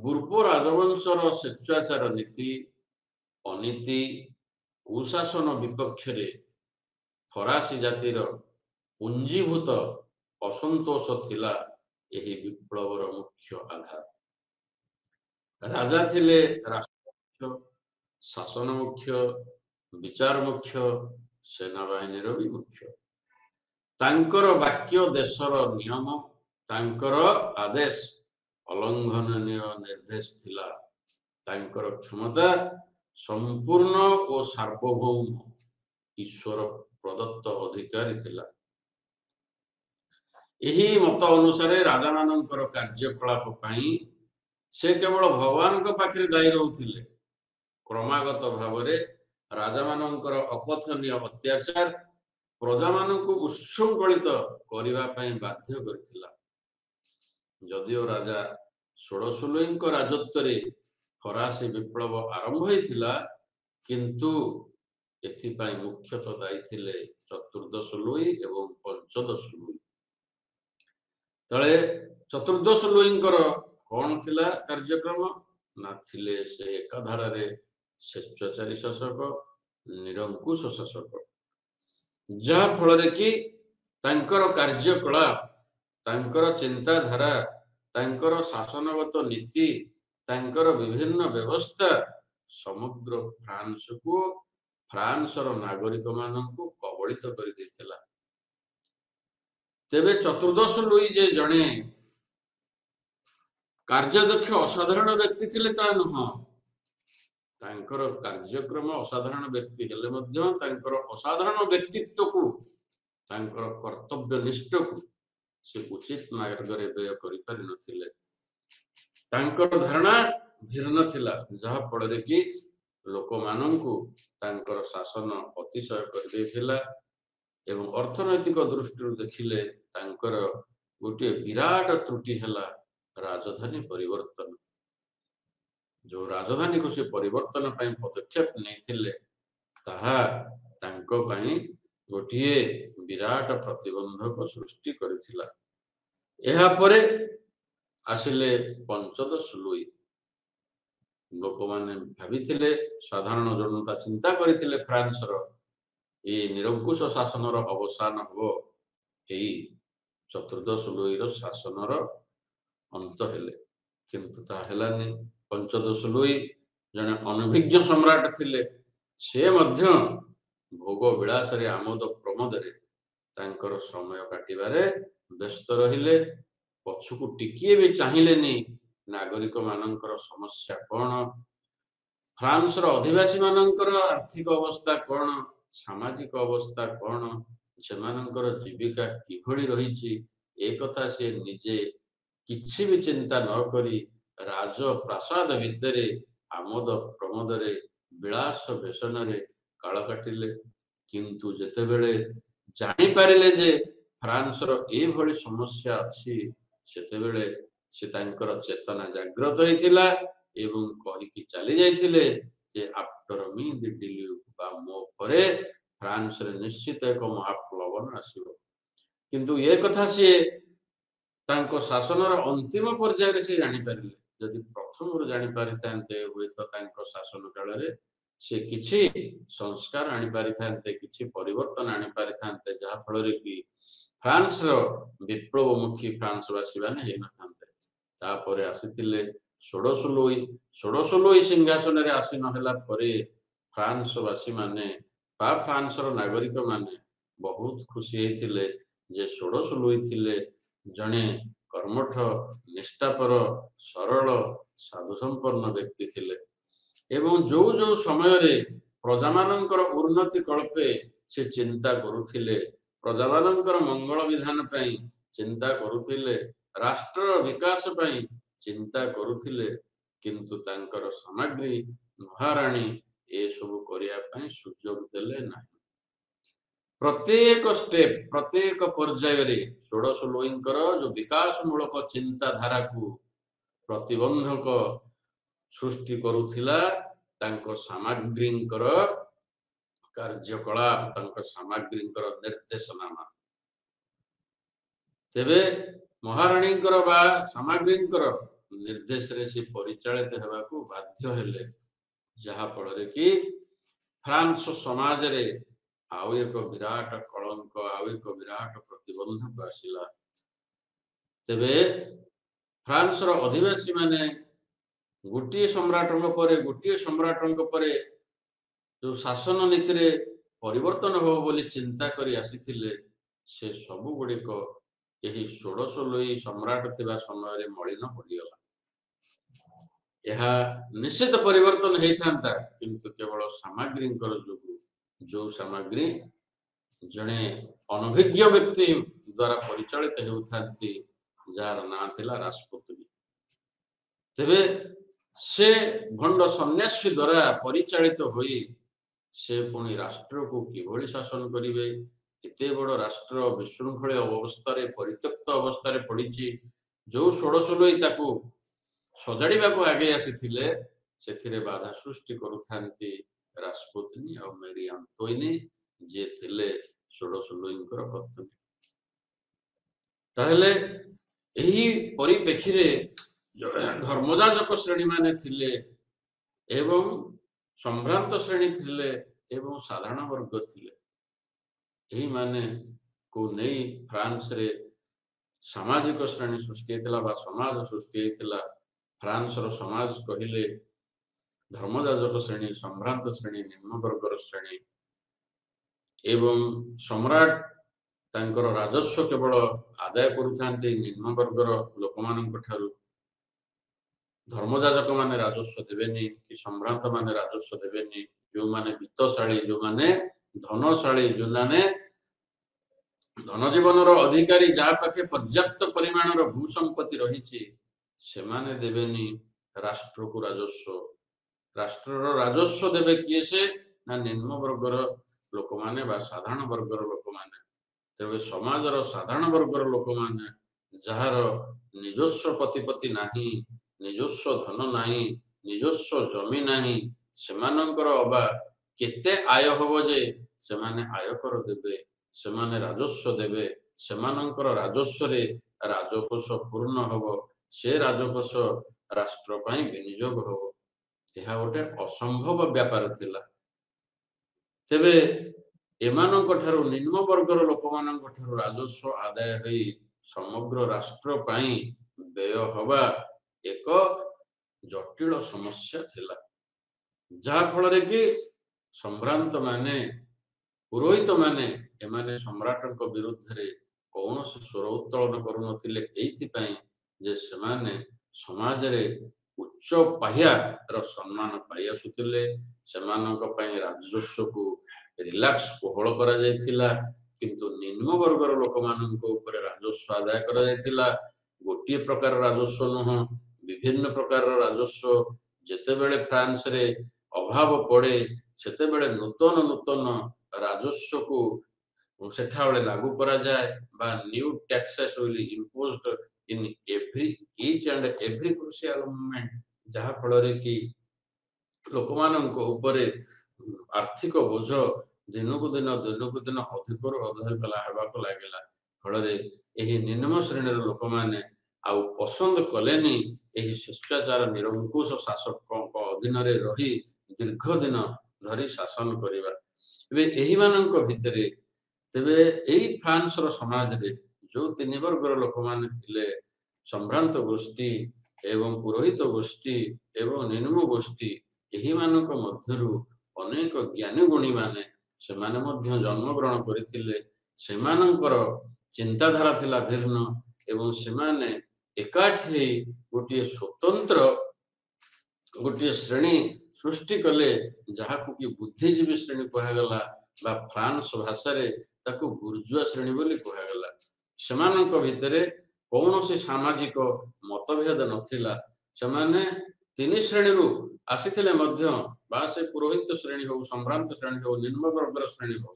ପୂର୍ବ ରାଜବଂଶର ସ୍ୱେଚ୍ଛାଚାର ନୀତି, ଅନୀତି, କୁଶାସନ ବିପକ୍ଷରେ ଫରାସୀ ଜାତିର ପୁଞ୍ଜୀଭୂତ ଅସନ୍ତୋଷ ଥିଲା ଏହି ବିପ୍ଳବର ମୁଖ୍ୟ ଆଧାର। ରାଜା ଥିଲେ ରାଷ୍ଟ୍ର ମୁଖ୍ୟ, ଶାସନ ମୁଖ୍ୟ, ବିଚାର ମୁଖ୍ୟ, ସେନାବାହିନୀର ବି ମୁଖ୍ୟ। ତାଙ୍କର ବାକ୍ୟ ଦେଶର ନିୟମ, ତାଙ୍କର ଆଦେଶ ଅଲଙ୍ଘନୀୟ ନିର୍ଦ୍ଦେଶ ଥିଲା। ତାଙ୍କର କ୍ଷମତା ସମ୍ପୂର୍ଣ୍ଣ ଓ ସାର୍ବଭୌମ ଈଶ୍ୱର ପ୍ରଦତ୍ତ ଅଧିକାରୀ ଥିଲା। ଏହି ମତ ଅନୁସାରେ ରାଜାମାନଙ୍କର କାର୍ଯ୍ୟକଳାପ ପାଇଁ ସେ କେବଳ ଭଗବାନଙ୍କ ପାଖରେ ଦାୟୀ ରହୁଥିଲେ। କ୍ରମାଗତ ଭାବରେ ରାଜାମାନଙ୍କର ଅକଥନୀୟ ଅତ୍ୟାଚାର ପ୍ରଜାମାନଙ୍କୁ ଉଚ୍ଛୃଙ୍ଖଳିତ କରିବା ପାଇଁ ବାଧ୍ୟ କରିଥିଲା। ଯଦିଓ ରାଜା ଷୋଡ଼ଶଲୁଇଙ୍କ ରାଜତ୍ୱରେ ଫରାସୀ ବିପ୍ଳବ ଆରମ୍ଭ ହୋଇଥିଲା, କିନ୍ତୁ ଏଥିପାଇଁ ମୁଖ୍ୟତଃ ଦାୟୀ ଥିଲେ ଚତୁର୍ଦ୍ଦଶ ଲୁଇ ଏବଂ ପଞ୍ଚଦଶ ଲୁଇ। ତଳେ ଚତୁର୍ଦ୍ଦଶ ଲୁଇଙ୍କର କଣ ଥିଲା କାର୍ଯ୍ୟକ୍ରମ? ନା ଥିଲେ ସେ ଏକାଧାରରେ ସ୍ୱେଚ୍ଛାଚାରୀ ଶାସକ, ନିରଙ୍କୁଶ ଶାସକ, ଯାହା ଫଳରେ କି ତାଙ୍କର କାର୍ଯ୍ୟକଳାପ, ତାଙ୍କର ଚିନ୍ତାଧାରା, ତାଙ୍କର ଶାସନଗତ ନୀତି, ତାଙ୍କର ବିଭିନ୍ନ ବ୍ୟବସ୍ଥା ସମଗ୍ର ଫ୍ରାନ୍ସର ନାଗରିକ ମାନଙ୍କୁ କବଳିତ କରିଦେଇଥିଲା। ତେବେ ଚତୁର୍ଦ୍ଦଶ ଲୁଇ ଯେ ଜଣେ କାର୍ଯ୍ୟଦକ୍ଷ ଅସାଧାରଣ ବ୍ୟକ୍ତି ଥିଲେ ତା ନୁହଁ। ତାଙ୍କର କାର୍ଯ୍ୟକ୍ରମ ଅସାଧାରଣ ବ୍ୟକ୍ତି ହେଲେ ମଧ୍ୟ ତାଙ୍କର ଅସାଧାରଣ ବ୍ୟକ୍ତିତ୍ୱକୁ, ତାଙ୍କର କର୍ତ୍ତବ୍ୟ ନିଷ୍ଠକୁ ସେ ଉଚିତ ମାର୍ଗରେ ବ୍ୟୟ କରିପାରିନଥିଲେ। ତାଙ୍କର ଧାରଣା ଭିନ୍ନ ଥିଲା, ଯାହା ଫଳରେ କି ଲୋକମାନଙ୍କୁ ତାଙ୍କର ଶାସନ ଅତିଶୟ କରିଦେଇଥିଲା। ଏବଂ ଅର୍ଥନୈତିକ ଦୃଷ୍ଟିରୁ ଦେଖିଲେ ତାଙ୍କର ଗୋଟିଏ ବିରାଟ ତ୍ରୁଟି ହେଲା ରାଜଧାନୀ ପରିବର୍ତ୍ତନ। ଯୋଉ ରାଜଧାନୀକୁ ସେ ପରିବର୍ତ୍ତନ ପାଇଁ ପଦକ୍ଷେପ ନେଇଥିଲେ, ତାହା ତାଙ୍କ ପାଇଁ ଗୋଟିଏ ବିରାଟ ପ୍ରତିବନ୍ଧକ ସୃଷ୍ଟି କରିଥିଲା। ଏହାପରେ ଆସିଲେ ପଞ୍ଚଦଶ ଲୁଇ। ଲୋକମାନେ ଭାବିଥିଲେ, ସାଧାରଣ ଜନତା ଚିନ୍ତା କରିଥିଲେ ଫ୍ରାନ୍ସର ଏହି ନିରଙ୍କୁଶ ଶାସନର ଅବସାନ ହେବ ଏହି ଚତୁର୍ଦ୍ଦଶ ଲୁଇର ଶାସନର ଅନ୍ତ ହେଲେ, କିନ୍ତୁ ତାହା ହେଲାନି। ପଞ୍ଚଦଶ ଲୁଇ ଜଣେ ଅନଭିଜ୍ଞ ସମ୍ରାଟ ଥିଲେ। ସେ ମଧ୍ୟ ଭୋଗ ବିଳାସରେ ଆମୋଦ ପ୍ରମୋଦରେ ତାଙ୍କର ସମୟ କାଟିବାରେ ବ୍ୟସ୍ତ ରହିଲେ। ପଛକୁ ଟିକିଏ ବି ଚାହିଁଲେନି ନାଗରିକ ମାନଙ୍କର ସମସ୍ୟା କଣ, ଫ୍ରାନ୍ସର ଅଧିବାସୀ ମାନଙ୍କର ଆର୍ଥିକ ଅବସ୍ଥା କଣ, ସାମାଜିକ ଅବସ୍ଥା କଣ, ସେମାନଙ୍କର ଜୀବିକା କିଭଳି ରହିଛି, ଏ କଥା ସେ ନିଜେ କିଛି ବି ଚିନ୍ତା ନ କରି ରାଜପ୍ରାସାଦ ଭିତରେ ଆମୋଦ ପ୍ରମୋଦରେ ବିଳାସ ବ୍ୟସନରେ କାଳ କାଟିଲେ। କିନ୍ତୁ ଯେତେବେଳେ ଜାଣିପାରିଲେ ଯେ ଫ୍ରାନ୍ସର ଏଇଭଳି ସମସ୍ୟା ଅଛି, ସେତେବେଳେ ସେ ତାଙ୍କର ଚେତନା ଜାଗ୍ରତ ହେଇଥିଲା ଏବଂ କହିକି ଚାଲି ଯାଇଥିଲେ ଯେ ଆଫ୍ଟର ମି ଦି ଡିଲ୍ୟୁଭ, ବା ମୋ ପରେ ଫ୍ରାନ୍ସରେ ନିଶ୍ଚିତ ଏକ ମହାପ୍ଳବନ ଆସିବ। କିନ୍ତୁ ଏ କଥା ସିଏ ତାଙ୍କ ଶାସନର ଅନ୍ତିମ ପର୍ଯ୍ୟାୟରେ ସେ ଜାଣିପାରିଲେ। ଯଦି ପ୍ରଥମରୁ ଜାଣିପାରିଥାନ୍ତେ, ହୁଏତ ତାଙ୍କ ଶାସନ କାଳରେ ସେ କିଛି ସଂସ୍କାର ଆଣିପାରିଥାନ୍ତେ, କିଛି ପରିବର୍ତ୍ତନ ଆଣିପାରିଥାନ୍ତେ, ଯାହା ଫଳରେ କି ଫ୍ରାନ୍ସର ବିପ୍ଳବମୁଖୀ ଫ୍ରାନ୍ସବାସୀ ମାନେ ହେଇନଥାନ୍ତେ। ତାପରେ ଆସିଥିଲେ ଷୋଡ଼ଶ ଲୁଇ। ଷୋଡ଼ଶ ଲୁଇ ସିଂହାସନରେ ଆସୀନ ହେଲା ପରେ ଫ୍ରାନ୍ସବାସୀ ମାନେ ବା ଫ୍ରାନ୍ସର ନାଗରିକ ମାନେ ବହୁତ ଖୁସି ହେଇଥିଲେ ଯେ ଷୋଡ଼ଶ ଲୁଇ ଥିଲେ ଜଣେ କର୍ମଠ, ନିଷ୍ଠାପର, ସରଳ, ସାଧୁ ସମ୍ପନ୍ନ ବ୍ୟକ୍ତି ଥିଲେ। ଏବଂ ଯୋଉ ଯୋଉ ସମୟରେ ପ୍ରଜାମାନଙ୍କର ଉନ୍ନତି କଳ୍ପେ ସେ ଚିନ୍ତା କରୁଥିଲେ, ପ୍ରଜାମାନଙ୍କର ମଙ୍ଗଳ ବିଧାନ ପାଇଁ ଚିନ୍ତା କରୁଥିଲେ, ରାଷ୍ଟ୍ରର ବିକାଶ ପାଇଁ ଚିନ୍ତା କରୁଥିଲେ, କିନ୍ତୁ ତାଙ୍କର ସାମଗ୍ରୀ ମହାରାଣୀ ଏସବୁ କରିବା ପାଇଁ ସୁଯୋଗ ଦେଲେ ନାହିଁ। ପ୍ରତ୍ୟେକ ଷ୍ଟେପ, ପ୍ରତ୍ୟେକ ପର୍ଯ୍ୟାୟରେ ଷୋଡ଼ଶ ଲୁଇଙ୍କର ଯୋଉ ବିକାଶ ମୂଳକ ଚିନ୍ତାଧାରାକୁ ପ୍ରତିବନ୍ଧକ ସୃଷ୍ଟି କରୁଥିଲା ତାଙ୍କ ସାମଗ୍ରୀଙ୍କର କାର୍ଯ୍ୟକଳାପ, ତାଙ୍କ ସାମଗ୍ରୀଙ୍କର ନିର୍ଦ୍ଦେଶନାମା। तेबे महाराणींकर बा सामग्रींकर निर्देश रे से परिचालित हेबाकू बाध्य हेले जहा फल कि फ्रांस समाज रे आउ एक विराट कलंक आउ एक विराट प्रतिबंधक आसिला तेबे फ्रांस रो अधिवासी माने गोटे सम्राटों परे जो शासन नीति रे परिवर्तन हो बोली चिंता करी आसीथिले से सबु गुड़िक यही षोडश लोई सम्राट थिबा समय रे मलिन पड़ीगला यह निश्चित परिवर्तन होता किंतु केवल सामग्रींकर जो सामग्री जड़े अनभिज्ञ व्यक्ति द्वारा परिचालित होती जार ना थिला राजपुत्री तेबे से भंड सन्यासी द्वारा परिचालित होई से पुणी राष्ट्र को किभली शासन करिवे एते बड़ राष्ट्र विशृंखल अवस्था रे परित्यक्त अवस्था रे पड़िछि जो षोडश लोई ताकू सजाड़िबा को आगे आसीथिले सेथिरे बाधा सृष्टि करुथांती राजपुतनी और मेरी अंतोइनी जे थिले षोडश लोईंकर पत्नी ताहेले एही परिप्रेक्षी रे धर्मजाजक श्रेणी माने थिले एवं संभ्रांत श्रेणी थिले एवं साधारण वर्ग थिले एही माने को नहीं फ्रांस रे सामाजिक श्रेणी सृष्टि हेतिला बा समाज सृष्टि हेतिला फ्रांस रो समाज कहिले धर्मजाजक श्रेणी संभ्रांत श्रेणी निम्न वर्गर श्रेणी एवं सम्राट तांकर राजस्व केवल आदाय करुथांती निम्न वर्गर लोकमानंक ठारू धर्मजाजक माने राजस्व देवेनी कि सम्भ्रांत माने राजस्व देवेनी जो माने वित्तशाली जो माने धनशाली जो माने धन जीवन अधिकारी जहाँ पाखे पर्याप्त परिमाण भू संपत्ति रही से माने देवेनी राष्ट्र को राष्ट्र राजस्व देवे किए से ना निम्न वर्गर लोक माने बा साधारण वर्गर लोक माने तेरे समाजर साधारण वर्गर लोक माने जार निजस्व प्रतिपत्ति नाही निजस्व धन नाही निजस्व जमी नाही सेमानंकर अबा केते आय होबो जे सेमाने आयकर देबे सेमाने राजस्व देबे सेमानंकर राजस्व रे राजकोष पूर्ण होबो से राजकोष राष्ट्र पई विनियोग होबो यह गोटे असंभव व्यापार थिला तेबे एमानंक ठारू निम्न वर्गर लोक मानंक ठारू राजस्व आदाय होई समग्र राष्ट्र पई व्यय होबा एक जटिल समस्या थिला जहा फल रे कि सम्भ्रांत माने पुरोहित माने एमाने सम्राटक विरुद्ध रे कौन स्वर उत्तोलन करू नथिले एथि पई जे सेमाने समाज रे उच्च पाह्या रो सम्मान पाई आसुतिले सेमानक पई राजस्व को रिलैक्स कोहल करा जायथिला किंतु निम्न वर्गर लोक मानक ऊपर राजस्व आदाय करा जायथिला गोटे प्रकार राजस्व नुह विभिन्न प्रकार राजस्व जेते बेले फ्रांस रे अभाव पड़े सेते बेले नूतन नूतन राजस्व को सेठा बेले लागू करा जाए बा new taxes will imposed in every each and every crucial moment जहा फल रे कि लोक मानक ऊपर आर्थिक बोझ दिन को दिन अधिक अधिक हेबाक लागला फल रे एही निम्न श्रेणी लोक माने आउ पसंद कलेनी एही शिष्टाचार निरंकुश शासक अधीन रे रही दीर्घ दिन धरी शासन करिबा एबे एही मानक भितरे तेबे एही फ्रांस रो समाज रे जो तीन वर्गर लोक माने थिले सम्भ्रांत गोष्ठी एवं पुरोहित गोष्ठी एवं निम्न गोष्ठी एही मानक मध्यरु अनेक ज्ञानी गुणी माने सेमाने मध्य जन्म ग्रहण करिथिले सेमानंकर चिंताधारा थिला भिन्न एवं सेमाने एकाठी गोटे स्वतंत्र गोटे श्रेणी सृष्टि कले जहा को कि बुद्धिजीवी श्रेणी कहगला बा फ्रांस भाषा रे ताको बुर्जुआ श्रेणी बोली कहगला सेमानंक भितरे कौनसी सामाजिक मतभेद नथिला सेमाने तीन श्रेणी रु आसीथिले मध्य बा से पुरोहित श्रेणी हो सम्भ्रांत श्रेणी हो निम्न वर्गर श्रेणी हो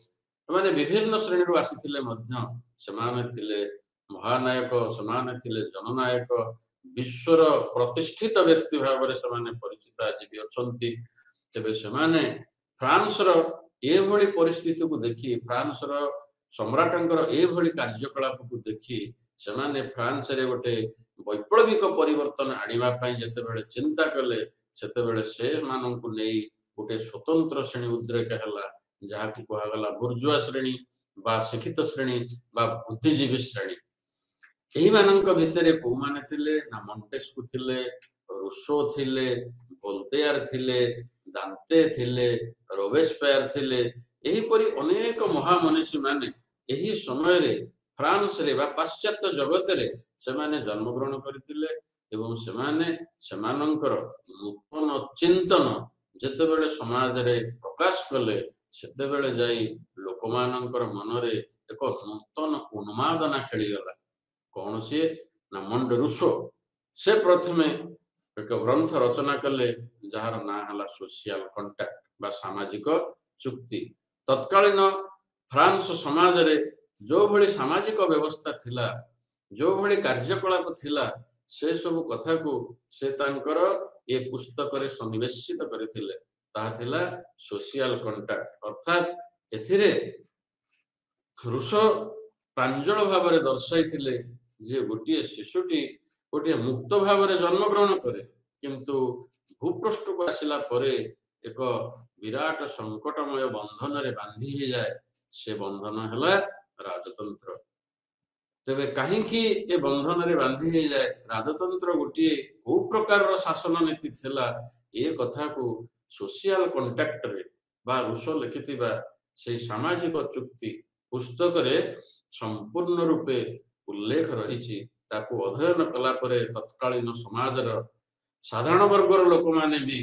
माने विभिन्न श्रेणी रु आसीथिले मध्य सेमाने थिले महानायक सेमाने थिले जननायक विश्वर प्रतिष्ठित व्यक्ति भाव रे सेमाने परिचित आज भी अछंती तेबे सेमाने फ्रांस रो ए भली परिस्थिति को देखि फ्रांस रो सम्राटंकर ए भली कार्यकलाप को देखि ସେମାନେ फ्रांस रे गोटे वैप्लविक परिवर्तन आनिबा पई जेतेबेले चिंता कले सेतेबेले से माननकु नेई गोटे स्वतंत्र श्रेणी उद्रेक हला जहाकु कहगला बुर्जुआ श्रेणी बा शिक्षित श्रेणी बा बुद्धिजीवी श्रेणी एही माननक भितरे को माने थिले ना मोंटेस्क्यू थिले रूसो थिले वोल्टेयर थिले दांते थिले रोबेस्पियर थिले एही परि अनेक महामनीषी माने एही समय रे फ्रांस रे बा पाश्चात्य जगत रे सेमाने जन्मग्रहण करथिले एवं सेमाने सेमानंकर नूतन चिंतन जेतेबेले समाज रे प्रकाश कले सेतेबेले जाई लोकमानंकर मनरे एक नूतन उन्मादना खेली गला कौन सी ना मंड रूसो से प्रथमे एक ग्रंथ रचना कले जार ना हला सोशल कांटेक्ट बा सामाजिक चुक्ति तत्कालीन फ्रांस समाज रे जो भली सामाजिक व्यवस्था थिला जो भली कार्यकलाप थिला से सब कथा को से तांकर ए पुस्तक रे सन्निवेशित करथिले ता थिला सोशल कांटेक्ट अर्थात एथिरे रूसो प्रांजल भाव रे दर्शाइथिले जे गोटे शिशुटी गोटे मुक्त भाव रे जन्म ग्रहण करे किंतु भूपृष्ठ को आसिला परे एक विराट संकटमय बंधन रे बांधी हे जाए से बंधन हला राजतंत्र तेबे कहीं की ए बंधन रे बांधी हे जाए राजतंत्र गोटे को प्रकार रो शासन नीति थिला ए कथा को सोशल कांटेक्ट रे बा रूसो लिखितिबा से सामाजिक चुक्ति पुस्तक रे संपूर्ण रूपे उल्लेख रही ताकू अध्ययन कला परे तत्कालीन समाजर साधारण वर्गर लोक माने भी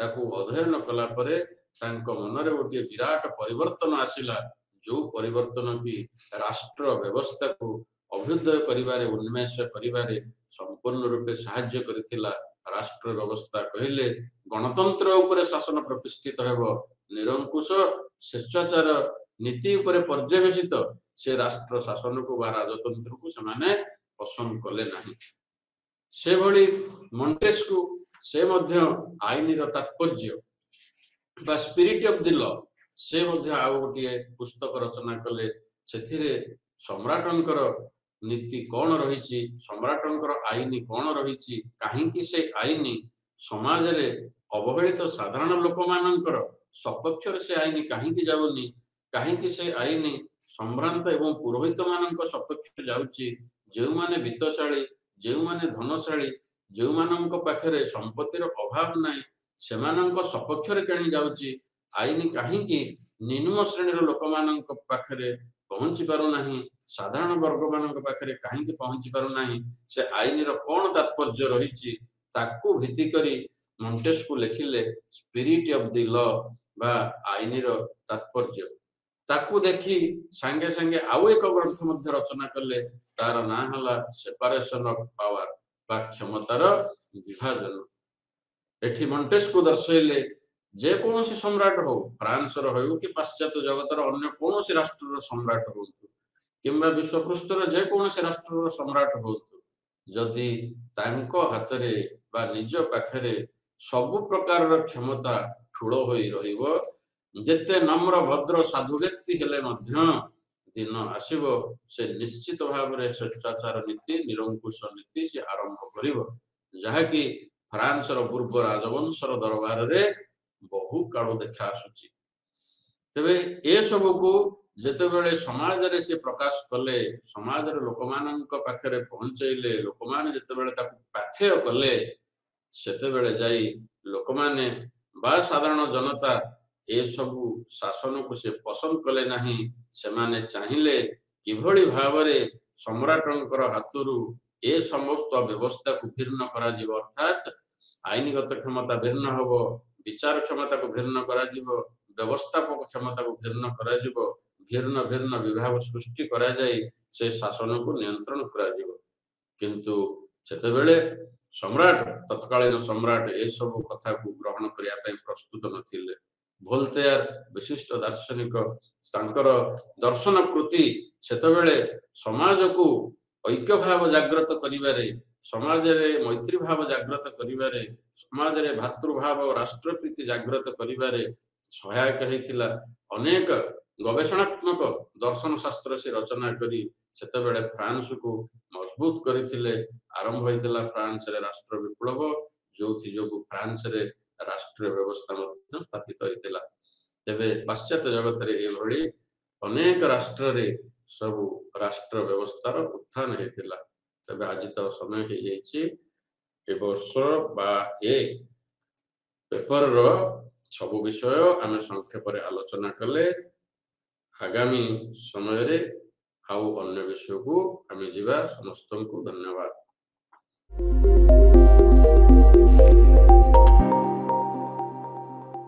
ताकू अध्ययन कला परे तांको मनरे गोटे विराट परिवर्तन आसिला जो परिवर्तन की राष्ट्र व्यवस्था को अभ्युदय करिबारे उन्मेष करिबारे संपूर्ण रूपे सहाय्य करिथिला राष्ट्र व्यवस्था कहले गणतंत्र उपरे शासन प्रतिष्ठित हेबो निरंकुश स्वेच्छाचार नीति उपरे पर्यवेसित से राष्ट्र शासन को बा राजतंत्र को समाने पसंद कले नहीं से भली मोंटेस्क्यू से मध्य आईन रो तात्पर्य बा स्पिरिट ऑफ द लॉ से मध्य आउ गोटे पुस्तक रचना कले सेथिरे सम्राटंकर नीति कौन रही सम्राटंकर आईन कौन रही कहीं से आईन समाज रे अवहेलित तो साधारण लोक मानकर सपक्ष से आईन कहीं जाऊनी कहीं से आईन संभ्रांत एवं पुरोहित मानक सपक्ष जाउची जो माने वित्तशाली जो माने धनशाली जो मानक पाखरे संपत्तिर अभाव नाही सेमानक सपक्ष रे केणी जाउची आईन कहीं निम्न श्रेणी लोक मानक पाखरे पहुंची पारु नाही साधारण वर्ग मानक पाखरे कहीं पहुंची पारु नाही से आईन रो कोन तात्पर्य रही ताकू भित्ति करी मोंटेस्क्यू लिखिले स्पिरिट ऑफ द लॉ बा आईन रो तात्पर्य ताकू देखी संगे संगे आउ एक ग्रंथ मध्य रचना कले तार ना हला सेपरेशन ऑफ पावर बा क्षमतार विभाजन एठी मोंटेस्क्यू दर्शैले जे कोनोसी सम्राट हो फ्रांस रो हो कि पाश्चात्य जगतर अन्य कोनोसी राष्ट्र रो सम्राट हो किंबा विश्व पृष्ठ रो जे कोनोसी राष्ट्र रो सम्राट हो जदि तांको हातरे बा निज पाखरे सब प्रकार रो क्षमता ठुलो होई रहिबो जेते नम्र भद्र साधु व्यक्ति हेले मध्य दिन आसीबो से निश्चित भाव रे स्वेच्छाचार नीति निरंकुश नीति से आरंभ करिवो जहा कि फ्रांस रो पूर्व राजवंश रो दरबार रे बहु काळो देखा आसुची तबे ए सब को जेते बेले समाज रे से प्रकाश कले समाज रे लोक मानक पाखरे पहुंचैले लोक मान जेते बेले ताकू पाथेय कले सेते बेले जाई लोक माने बा साधारण जनता ए सबु शासन को से पसंद कले नहीं से माने चाहिए किभली भाव रे सम्राटंकर हाथुरु ए समस्त व्यवस्था को भिन्न करा जीव अर्थात आईनगत क्षमता भिन्न हबो विचार क्षमता को भिन्न करा जीव व्यवस्थापक क्षमता को भिन्न करा जीव भिन्न भिन्न विभाग सृष्टि करा जाई से शासन को नियंत्रण करा जीव किंतु सेते बेले सम्राट तत्कालीन सम्राट ए सब कथा को ग्रहण करिया पई प्रस्तुत नथिले वोल्टेयर विशिष्ट दार्शनिक तांकर दर्शन कृति सेतबेले समाज को ऐक्य भाव जागृत करिबारे समाज रे मैत्री भाव जागृत करिबारे समाज रे भातृभाव राष्ट्रप्रीति जागृत करिबारे सहायक हेतिला अनेक गवेषणात्मक दर्शन शास्त्र से रचना करी सेतेबेले फ्रांस को मजबूत करथिले। आरंभ होइतला फ्रांस रे राष्ट्र विप्लव जोथि जोगु फ्रांस रे राष्ट्रीय व्यवस्था मध्य स्थापित होइतला। तेबे पाश्चात्य जगत रे एभଳି अनेक राष्ट्र रे सब राष्ट्र व्यवस्थार उत्थान हेतिला। तेबे आज तो समय हे जाइछि ए वर्ष बा ए पेपर रो सब विषय आमे संक्षेप रे आलोचना कले। आगामी समय रे आउ अन्य विषय को आमे जीवा। समस्त को धन्यवाद।